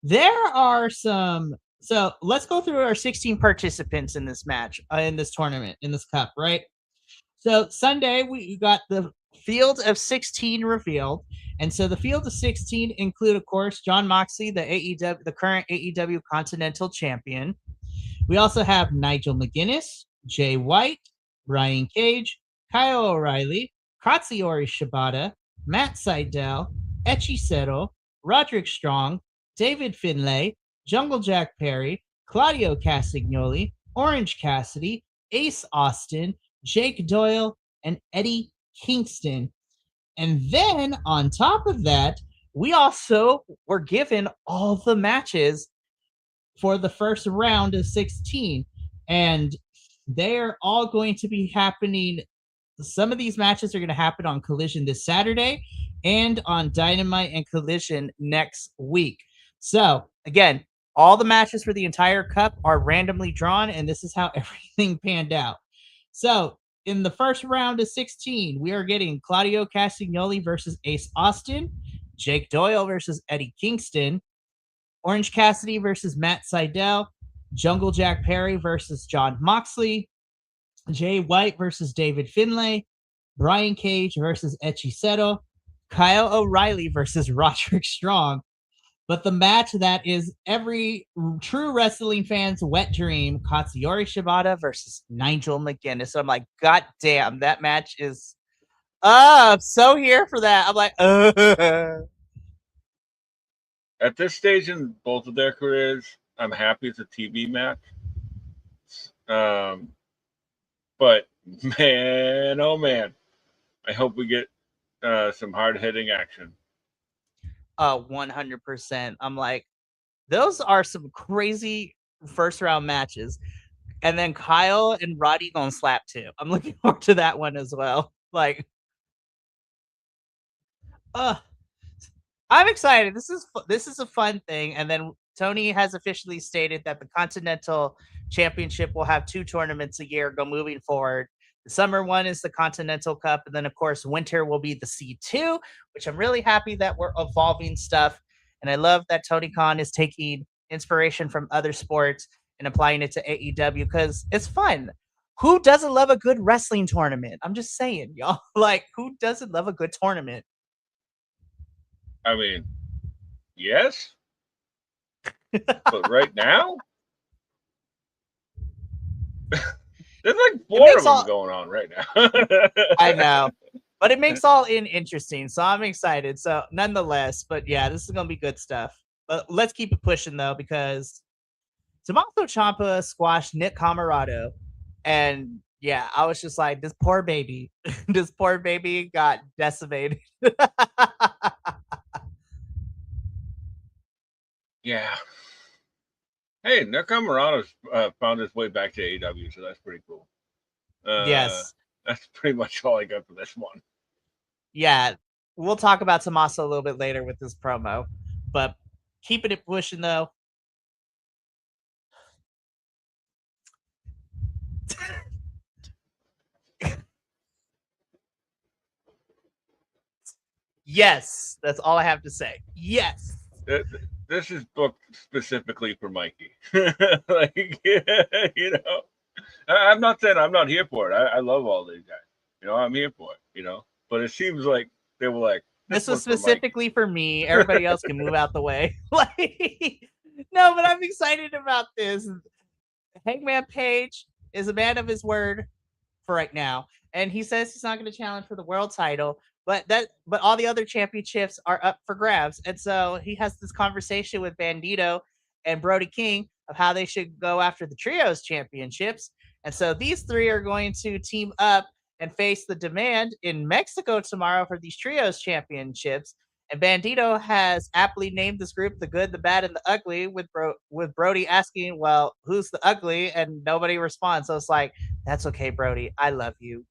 there are some. So let's go through our 16 participants in this match, in this tournament, in this cup, right? So Sunday we got the field of 16 revealed. And so the field of 16 include, of course, Jon Moxley, the current AEW Continental Champion. We also have Nigel McGuinness, Jay White, Brian Cage, Kyle O'Reilly, Katsuyori Shibata, Matt Sydal, Ecci Settle, Roderick Strong, David Finlay, Jungle Jack Perry, Claudio Castagnoli, Orange Cassidy, Ace Austin, Jake Doyle, and Eddie Kingston. And then on top of that, we also were given all the matches for the first round of 16. And they're all going to be happening. Some of these matches are going to happen on Collision this Saturday and on Dynamite and Collision next week. So, again, all the matches for the entire cup are randomly drawn, and this is how everything panned out. So, in the first round of 16, we are getting Claudio Castagnoli versus Ace Austin, Jake Doyle versus Eddie Kingston, Orange Cassidy versus Matt Sydal, Jungle Jack Perry versus Jon Moxley, Jay White versus David Finlay, Brian Cage versus Ecci Settle, Kyle O'Reilly versus Roderick Strong. But the match that is every true wrestling fan's wet dream, Katsuyori Shibata versus Nigel McGuinness. So I'm like, God damn, that match is I'm so here for that. I'm like, At this stage in both of their careers, I'm happy it's a TV match. But man, oh man, I hope we get some hard hitting action. 100%. I'm like, those are some crazy first round matches. And then Kyle and Roddy gonna slap too. I'm looking forward to that one as well. Like, I'm excited. This is a fun thing. And then Tony has officially stated that the Continental Championship will have 2 tournaments a year go moving forward. The summer one is the Continental Cup, and then of course winter will be the C2, which I'm really happy that we're evolving stuff. And I love that Tony Khan is taking inspiration from other sports and applying it to AEW because it's fun. Who doesn't love a good wrestling tournament? I'm just saying, y'all. Like, who doesn't love a good tournament? I mean, yes, but right now, there's like 4 of them going on right now. I know, but it makes all interesting, so I'm excited. So nonetheless, but yeah, this is gonna be good stuff. But let's keep it pushing though, because Tommaso Ciampa squashed Nick Comoroto, and yeah, I was just like, this poor baby, this poor baby got decimated. Yeah. Hey, Nick Comoroto's found his way back to AEW, so that's pretty cool. Yes. That's pretty much all I got for this one. Yeah, we'll talk about Tommaso a little bit later with this promo, but keeping it pushing though. Yes, that's all I have to say. Yes. This is booked specifically for Mikey. Like, you know, I'm not saying I'm not here for it. I love all these guys. You know, I'm here for it, you know, but it seems like they were like, this was specifically for me. Everybody else can move out the way. Like, no, but I'm excited about this. Hangman Page is a man of his word for right now, and he says he's not going to challenge for the world title, but all the other championships are up for grabs. And so he has this conversation with Bandito, and Brody King of how they should go after the trios championships. And so these three are going to team up and face the demand in Mexico tomorrow for these trios championships. And Bandito has aptly named this group the good, the bad, and the ugly, with Brody asking, well, who's the ugly? And nobody responds. So it's like, that's okay, Brody. I love you.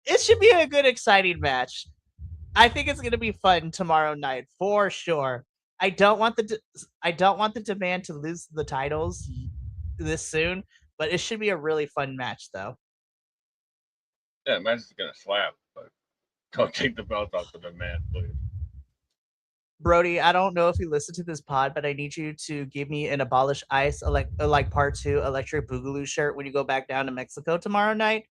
It should be a good, exciting match. I think it's going to be fun tomorrow night for sure. I don't want the demand to lose the titles this soon, but it should be a really fun match though. Yeah, match is gonna slap, but don't take the belt off of the man, please. Brody, I don't know if you listen to this pod, but I need you to give me an Abolish Ice like part 2 Electric Boogaloo shirt when you go back down to Mexico tomorrow night.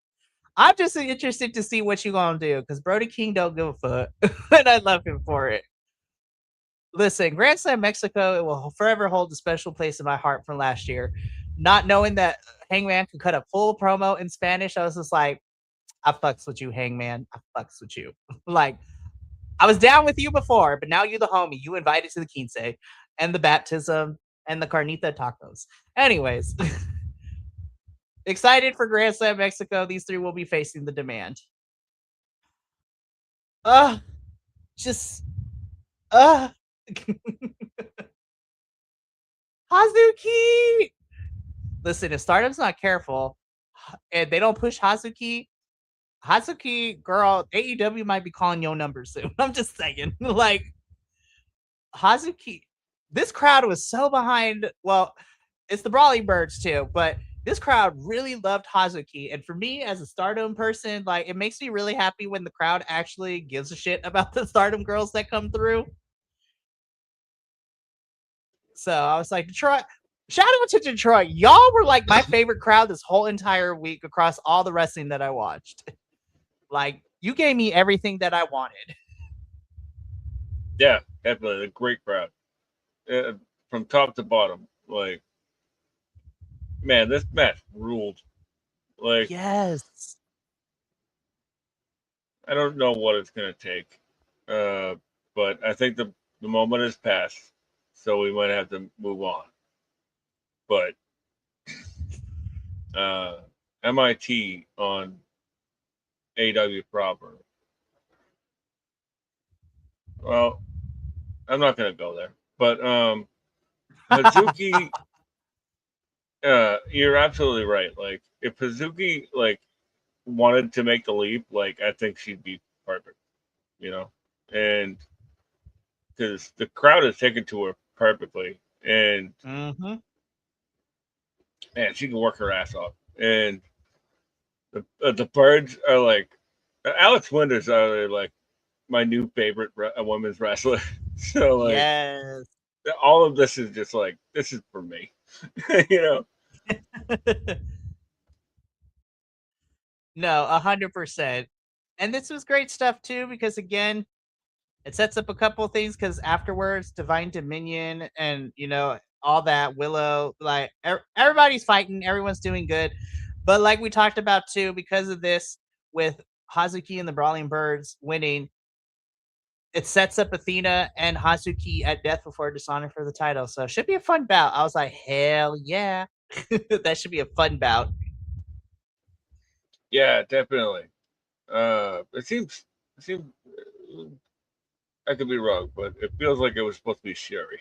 I'm just interested to see what you gonna do because Brody King don't give a fuck, and I love him for it. Listen, Grand Slam Mexico, it will forever hold a special place in my heart from last year. Not knowing that Hangman could cut a full promo in Spanish, I was just like, I fucks with you, Hangman. I fucks with you. Like, I was down with you before, but now you're the homie. You invited to the quince and the baptism and the carnita tacos. Anyways, excited for Grand Slam Mexico. These three will be facing the demand. Just Hazuki. Listen, if Stardom's not careful and they don't push Hazuki, girl, AEW might be calling your number soon. I'm just saying. Like, Hazuki, this crowd was so behind. Well, it's the Brawling Birds too, but this crowd really loved Hazuki. And for me, as a Stardom person, like, it makes me really happy when the crowd actually gives a shit about the Stardom girls that come through. So I was like, Detroit, shout out to Detroit. Y'all were like my favorite crowd this whole entire week across all the wrestling that I watched. Like, you gave me everything that I wanted. Yeah, definitely a great crowd from top to bottom. Like, man, this match ruled. Like, yes, I don't know what it's gonna take, but I think the moment has passed, so we might have to move on. But MIT on AEW proper. Well, I'm not gonna go there, but Hazuki, you're absolutely right. Like, if Hazuki wanted to make the leap, like, I think she'd be perfect, and because the crowd is taken to her perfectly, and mm-hmm. man, she can work her ass off, and the birds are like Alex Winters are like my new favorite women's wrestler. So like, yes, all of this is just like, this is for me, No, 100%. And this was great stuff too, because again, it sets up a couple of things. Because afterwards, Divine Dominion and all that, Willow, like everybody's fighting, everyone's doing good. But like we talked about too, because of this, with Hazuki and the Brawling Birds winning, it sets up Athena and Hazuki at Death Before Dishonor for the title. So it should be a fun bout. I was like, hell yeah. That should be a fun bout. Yeah, definitely. It seems I could be wrong, but it feels like it was supposed to be Sherry.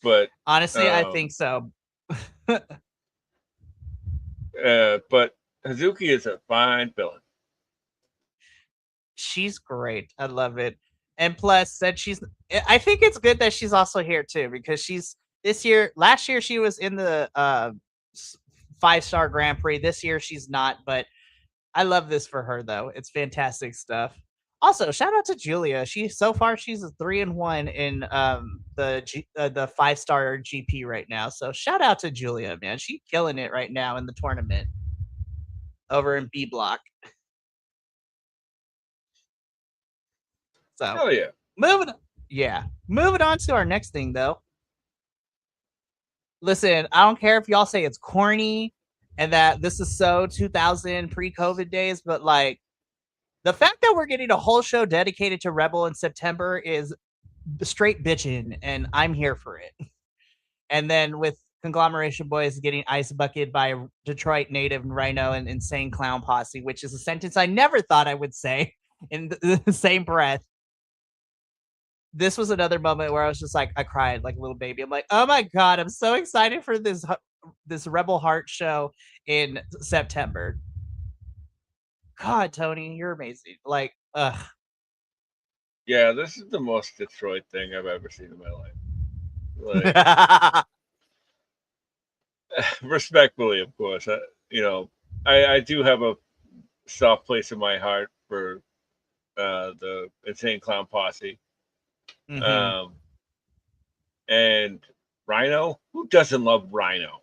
But honestly, I think so. But Hazuki is a fine villain. She's great. I love it. And plus that I think it's good that she's also here too, because last year she was in the 5-star Grand Prix. This year she's not, but I love this for her though. It's fantastic stuff. Also, shout out to Julia. She's a 3-1 in the 5-star GP right now. So shout out to Julia, man. She's killing it right now in the tournament over in B Block. So hell yeah. Moving on to our next thing though. Listen, I don't care if y'all say it's corny and that this is so 2000 pre-COVID days, but like, the fact that we're getting a whole show dedicated to Rebel in September is straight bitching, and I'm here for it. And then with Conglomeration Boys getting ice bucketed by Detroit native Rhino and Insane Clown Posse, which is a sentence I never thought I would say in the same breath. This was another moment where I was just like, I cried like a little baby. I'm like, oh my God, I'm so excited for this Rebel Heart show in September. God, Tony, you're amazing. Like, ugh. Yeah, this is the most Detroit thing I've ever seen in my life. Like, respectfully, of course. I do have a soft place in my heart for the Insane Clown Posse. Mm-hmm. And Rhino, who doesn't love Rhino?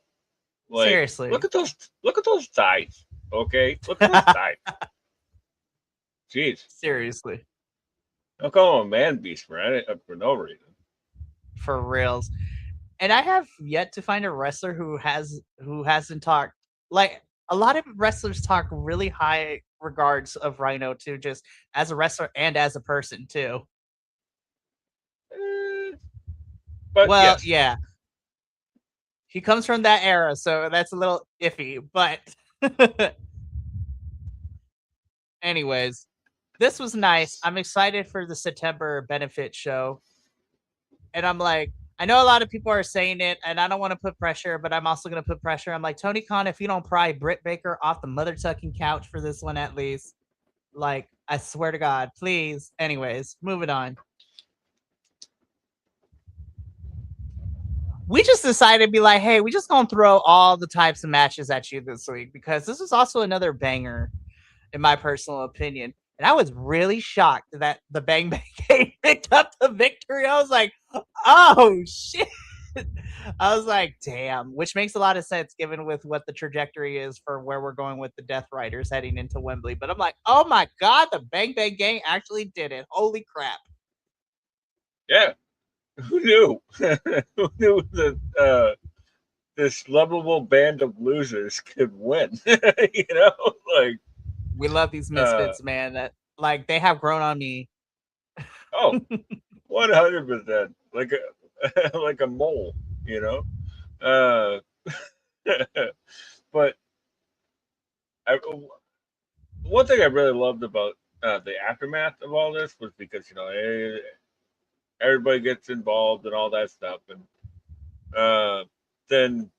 Like, Seriously. look at those thighs. Okay, look at those thighs. Jeez. Seriously. Don't call him a man beast for no reason. For reals. And I have yet to find a wrestler who hasn't talked, like, a lot of wrestlers talk really high regards of Rhino too, just as a wrestler and as a person too. But well, yes. Yeah. He comes from that era, so that's a little iffy, but anyways, this was nice. I'm excited for the September benefit show. And I'm like, I know a lot of people are saying it, and I don't want to put pressure, but I'm also going to put pressure. I'm like, Tony Khan, if you don't pry Britt Baker off the mother tucking couch for this one at least, like, I swear to God, please. Anyways, moving on. We just decided to be like, hey, we just gonna throw all the types of matches at you this week because this is also another banger, in my personal opinion. And I was really shocked that the Bang Bang Gang picked up the victory. I was like, oh shit. I was like, damn, which makes a lot of sense given with what the trajectory is for where we're going with the Death Riders heading into Wembley. But I'm like, oh my God, the Bang Bang Gang actually did it. Holy crap. Yeah. Who knew? Who knew that this lovable band of losers could win? Like, we love these misfits, man. That, like, they have grown on me. Oh, 100%. Like a mole, But one thing I really loved about the aftermath of all this was because everybody gets involved and all that stuff, and then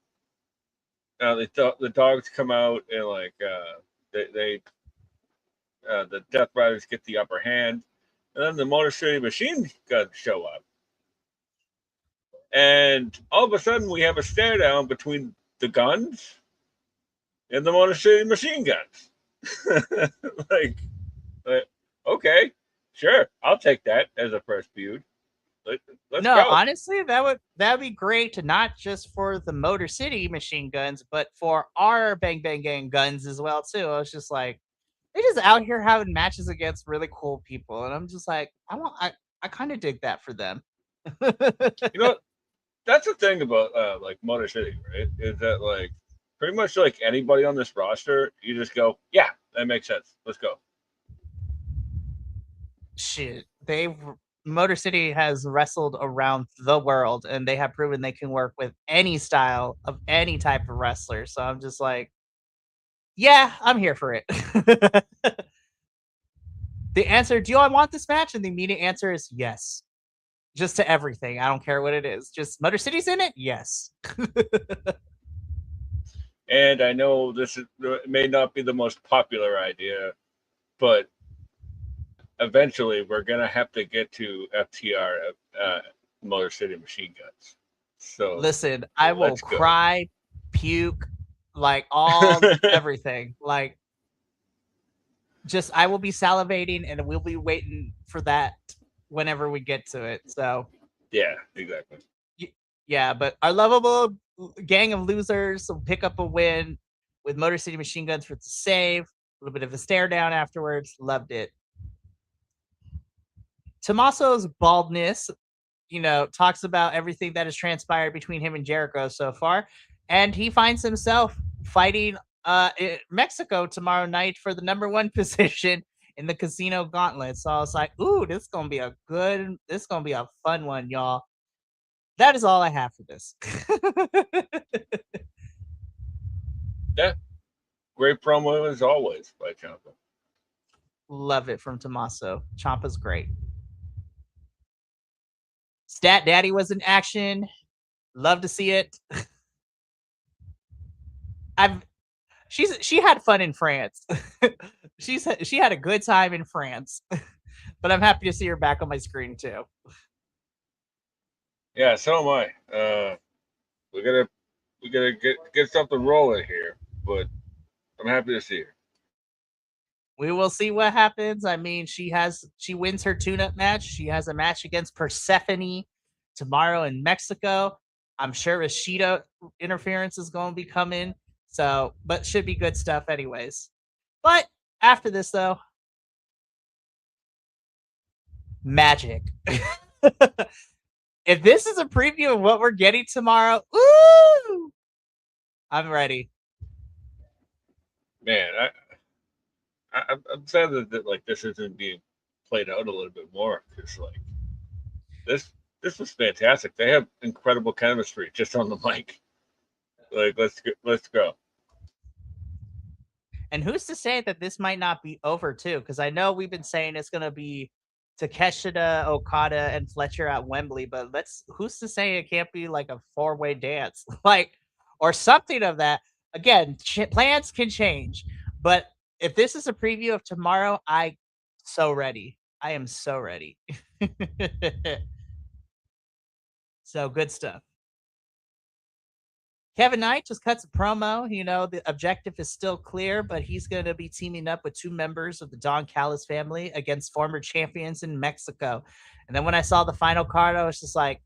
the dogs come out and like they the Death Riders get the upper hand, and then the Motor City Machine Guns show up, and all of a sudden we have a stare down between the Guns and the Motor City Machine Guns. like, okay, sure, I'll take that as a first feud. Let's no, go. Honestly, that'd be great, not just for the Motor City Machine Guns, but for our Bang Bang Gang guns as well too. I was just like, they're just out here having matches against really cool people, and I'm just like, I kind of dig that for them. That's the thing about like Motor City, right? Is that like pretty much like anybody on this roster, you just go, yeah, that makes sense. Let's go. Shit, Motor City has wrestled around the world, and they have proven they can work with any style of any type of wrestler. So I'm just like, yeah, I'm here for it. The answer, do I want this match? And the immediate answer is yes. Just to everything. I don't care what it is. Just Motor City's in it? Yes. And I know may not be the most popular idea, but eventually we're going to have to get to FTR Motor City Machine Guns. So listen, I will cry, puke, like all everything. Like, just I will be salivating, and we'll be waiting for that whenever we get to it. So yeah, exactly. Yeah, but our lovable gang of losers will pick up a win with Motor City Machine Guns for the save. A little bit of a stare down afterwards. Loved it. Tommaso's baldness, talks about everything that has transpired between him and Jericho so far, and he finds himself fighting in Mexico tomorrow night for the #1 position in the Casino Gauntlet. So I was like, ooh, this is gonna be a fun one, y'all. That is all I have for this. Yeah, great promo as always by Ciampa. Love it from Tommaso. Ciampa's great. Stat Daddy was in action. Love to see it. She had fun in France. She had a good time in France. But I'm happy to see her back on my screen too. Yeah, so am I. We gotta get something rolling here, but I'm happy to see her. We will see what happens. I mean, she wins her tune-up match. She has a match against Persephone tomorrow in Mexico. I'm sure Rashida interference is going to be coming. So, but should be good stuff anyways. But after this though, magic. If this is a preview of what we're getting tomorrow, ooh, I'm ready. Man, I'm sad that like this isn't being played out a little bit more because like this was fantastic. They have incredible chemistry just on the mic. Like let's go. And who's to say that this might not be over too? Because I know we've been saying it's gonna be Takeshita, Okada, and Fletcher at Wembley, but who's to say it can't be like a 4-way dance, like or something of that? Again, plans can change, but if this is a preview of tomorrow, I so ready. I am so ready. So good stuff. Kevin Knight just cuts a promo. You know, the objective is still clear, but he's going to be teaming up with 2 members of the Don Callis family against former champions in Mexico. And then when I saw the final card, I was just like,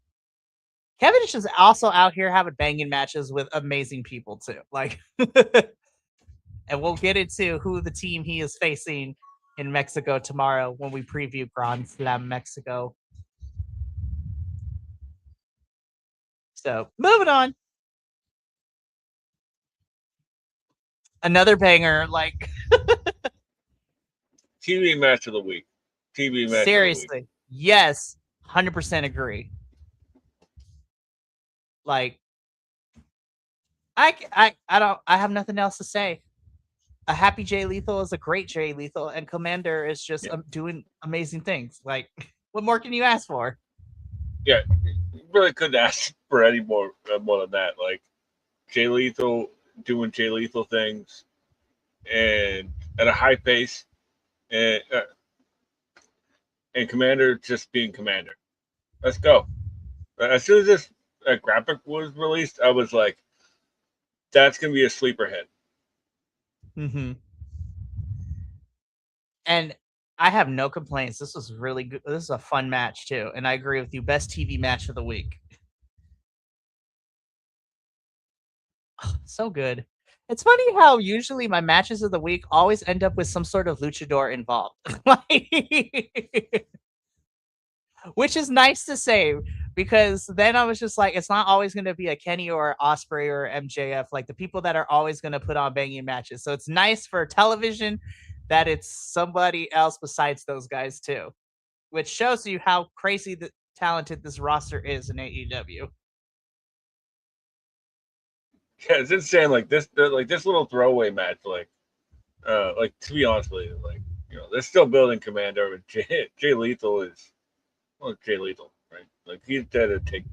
Kevin is just also out here having banging matches with amazing people too. Like, and we'll get into who the team he is facing in Mexico tomorrow when we preview Grand Slam Mexico. So moving on. Another banger, like TV match of the week. TV match seriously, of the week. yes, 100% agree. Like, I have nothing else to say. A happy Jay Lethal is a great Jay Lethal, and Commander is just doing amazing things. Like, what more can you ask for? Yeah, you really couldn't ask for any more than that. Like Jay Lethal doing Jay Lethal things, and at a high pace, and Commander just being Commander. Let's go. As soon as this graphic was released, I was like, that's going to be a sleeper hit. Mm-hmm. And I have no complaints. This was really good. This is a fun match too. And I agree with you. Best TV match of the week. So good. It's funny how usually my matches of the week always end up with some sort of luchador involved. Which is nice to say because then I was just like, it's not always going to be a Kenny or Osprey or MJF, like the people that are always going to put on banging matches. So it's nice for television that it's somebody else besides those guys too, which shows you how crazy talented this roster is in AEW. Yeah, it's insane. Like this little throwaway match. Like to be honest with you, like they're still building Commander. But Jay Lethal is Jay Lethal, right? Like he's there to take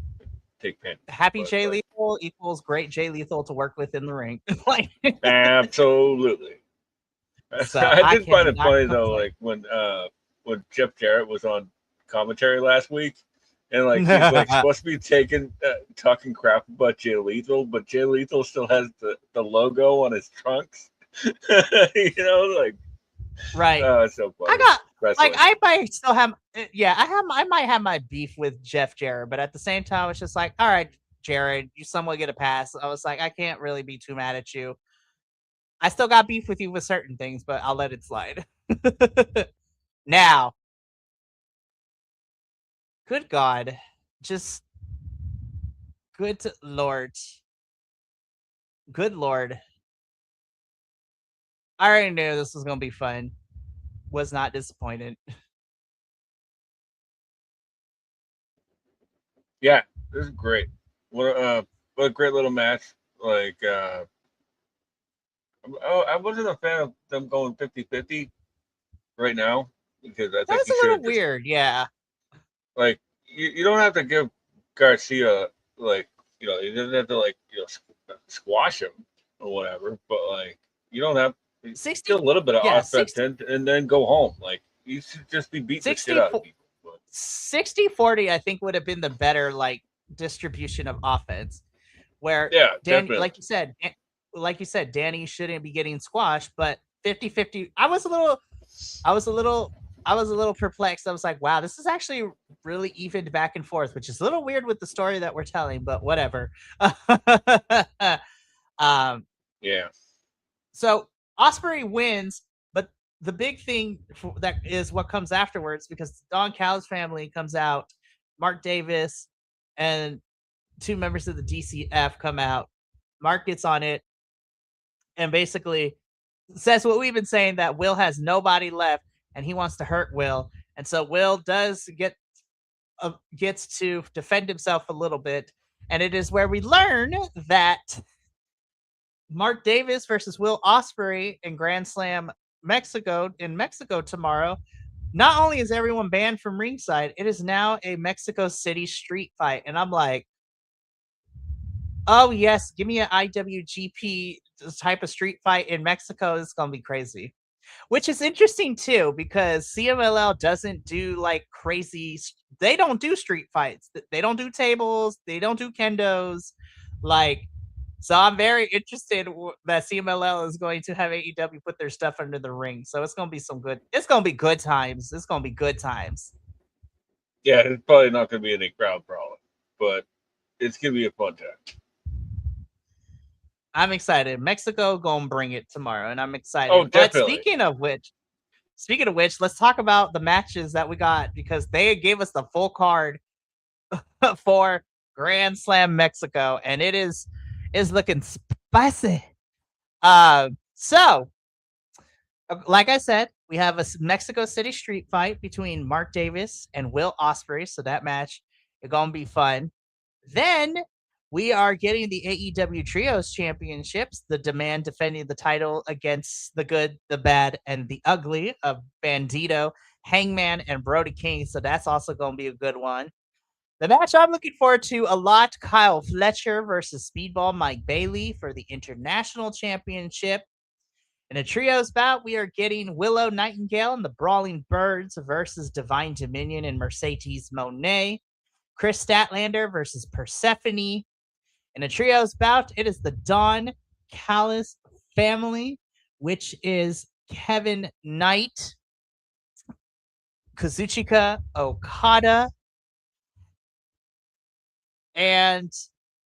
pin. Happy Jay Lethal equals great Jay Lethal to work with in the ring. Like, absolutely. so I did find it funny complain. though, like when Jeff Jarrett was on commentary last week, and like he's like supposed to be talking crap about Jay Lethal, but Jay Lethal still has the logo on his trunks. Like right. So funny. I got wrestling. Like I might still have I might have my beef with Jeff Jarrett, but at the same time it's just like, all right, Jared, you somewhat get a pass. I was like, I can't really be too mad at you. I still got beef with you with certain things, but I'll let it slide. Now, good God, just good Lord. Good Lord. I already knew this was going to be fun. was not disappointed. Yeah, this is great. What a great little match. Like I wasn't a fan of them going 50-50 right now because I That think was you a should little have just weird. Yeah. like you don't have to give Garcia like you didn't have to like squash him or whatever, but like you don't have 60, get a little bit of yeah, offense and then go home. Like you should just be beating the shit 60, out of people. But 60-40, I think would have been the better like distribution of offense. Where yeah, Danny, definitely. like you said, Danny shouldn't be getting squashed, but 50-50, I was a little I was a little perplexed. I was like, wow, this is actually really evened back and forth, which is a little weird with the story that we're telling, but whatever. um, Yeah. so Osprey wins, but the big thing that is what comes afterwards, because Don Callis family comes out, Mark Davis and two members of the DCF come out. Mark gets on it and basically says what we've been saying, that Will has nobody left and he wants to hurt Will. And so Will does gets to defend himself a little bit. And it is where we learn that Mark Davis versus Will Ospreay in Grand Slam Mexico in Mexico tomorrow. Not only is everyone banned from ringside, it is now a Mexico City street fight. And I'm like, oh yes, give me an IWGP type of street fight in Mexico. It's gonna be crazy. Which is interesting too, because CMLL doesn't do like crazy. They don't do street fights. They don't do tables. They don't do kendos. Like, so I'm very interested that CMLL is going to have AEW put their stuff under the ring. So it's gonna be some good. It's gonna be good times. It's gonna be good times. Yeah, it's probably not going to be any crowd problem, but it's going to be a fun time. I'm excited. Mexico gonna bring it tomorrow, and I'm Oh, excited. But definitely. speaking of which, let's talk about the matches that we got, because they gave us the full card for Grand Slam Mexico, and it is looking spicy. So like I said, we have a Mexico City street fight between Mark Davis and Will Ospreay. So that match is gonna be fun. Then we are getting the AEW Trios Championships, the Demand defending the title against the Good, the Bad, and the Ugly of Bandito, Hangman, and Brody King. So that's also going to be a good one. The match I'm looking forward to a lot, Kyle Fletcher versus Speedball Mike Bailey for the International Championship. In a trios bout, we are getting Willow Nightingale and the Brawling Birds versus Divine Dominion and Mercedes Monet. Chris Statlander versus Persephone. In a trios bout, it is the Don Callis family, which is Kevin Knight, Kazuchika Okada, and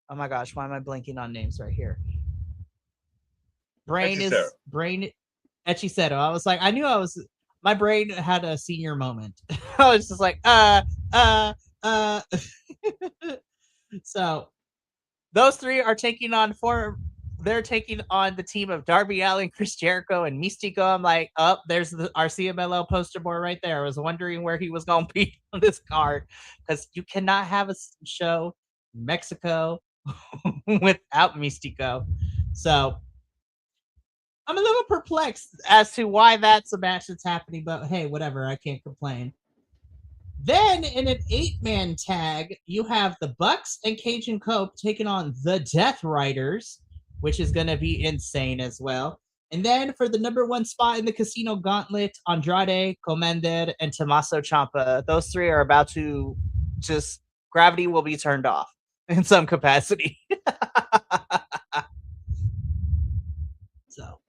oh my gosh, why am I blanking on names right here? Brain Echiseto. I was like, I knew my brain had a senior moment. I was just like, So those three are taking on they're taking on the team of Darby Allin, Chris Jericho, and Mystico. I'm like, there's our CMLL poster boy right there. I was wondering where he was going to be on this card, because you cannot have a show in Mexico without Mystico. So I'm a little perplexed as to why that's a match that's happening, but hey, whatever. I can't complain. Then in an 8-man tag, you have the Bucks and Cajun Cope taking on the Death Riders, which is going to be insane as well. And then for the number one spot in the Casino Gauntlet, Andrade, Commander, and Tommaso Ciampa. Those three are about to just, gravity will be turned off in some capacity. So,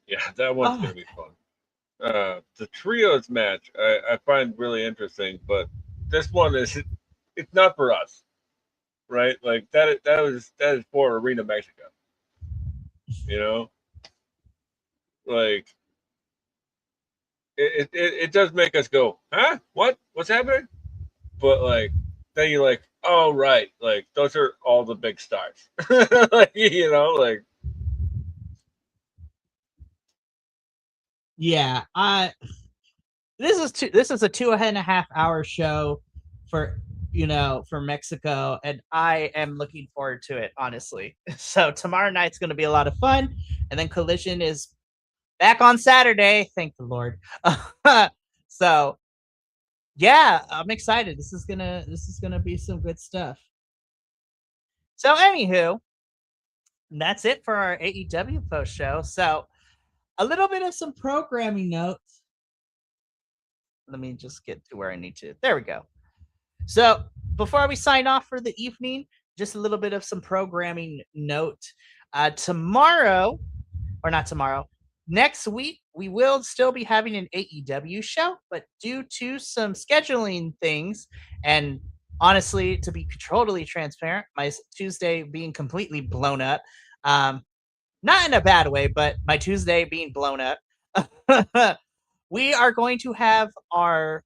yeah, that one's going to be fun. The trios match I find really interesting, but this one it's not for us, right? Like that is for Arena Mexico. You know, like it does make us go, huh? What's happening? But like then you're like, oh right, like those are all the big stars, like like. Yeah, this is a 2.5 hour show for for Mexico, and I am looking forward to it, honestly. So tomorrow night's going to be a lot of fun, and then Collision is back on Saturday. Thank the Lord. So yeah, I'm excited. This is gonna be some good stuff. So anywho, that's it for our AEW post show. So a little bit of some programming notes. Let me just get to where I need to. There we go. So before we sign off for the evening, just a little bit of some programming note. Tomorrow, or not tomorrow, next week, we will still be having an AEW show, but due to some scheduling things, and honestly, to be totally transparent, my Tuesday being completely blown up, not in a bad way, but my Tuesday being blown up, we are going to have our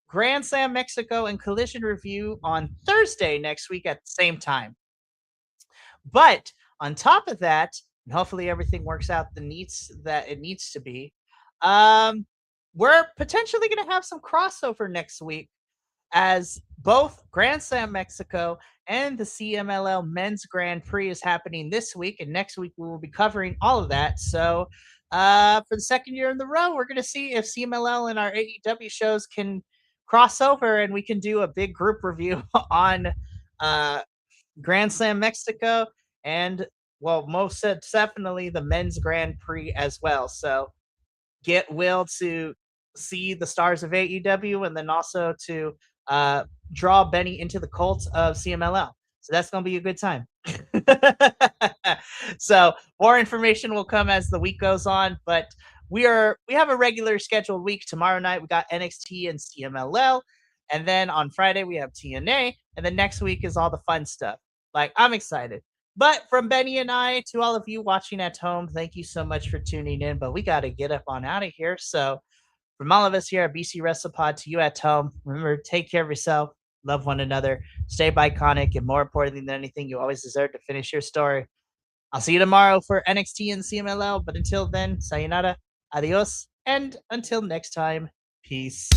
Grand Slam Mexico and Collision review on Thursday next week at the same time. But on top of that, and hopefully everything works out the needs that it needs to be, we're potentially going to have some crossover next week, as both Grand Slam Mexico and the CMLL Men's Grand Prix is happening this week, and next week we will be covering all of that. So, for the second year in the row, we're going to see if CMLL and our AEW shows can cross over, and we can do a big group review on Grand Slam Mexico and, well, most definitely the Men's Grand Prix as well. So, get Will to see the stars of AEW, and then also to draw Benny into the cult of CMLL. So that's going to be a good time. So more information will come as the week goes on, but we have a regular scheduled week. Tomorrow night we got NXT and CMLL, and then on Friday we have TNA, and then next week is all the fun stuff. Like, I'm excited. But from Benny and I to all of you watching at home, thank you so much for tuning in. But we got to get up on out of here. So from all of us here at BC Wrestle Pod to you at home, remember, take care of yourself, love one another, stay iconic, and more importantly than anything, you always deserve to finish your story. I'll see you tomorrow for NXT and CMLL. But until then, sayonara, adios, and until next time, peace.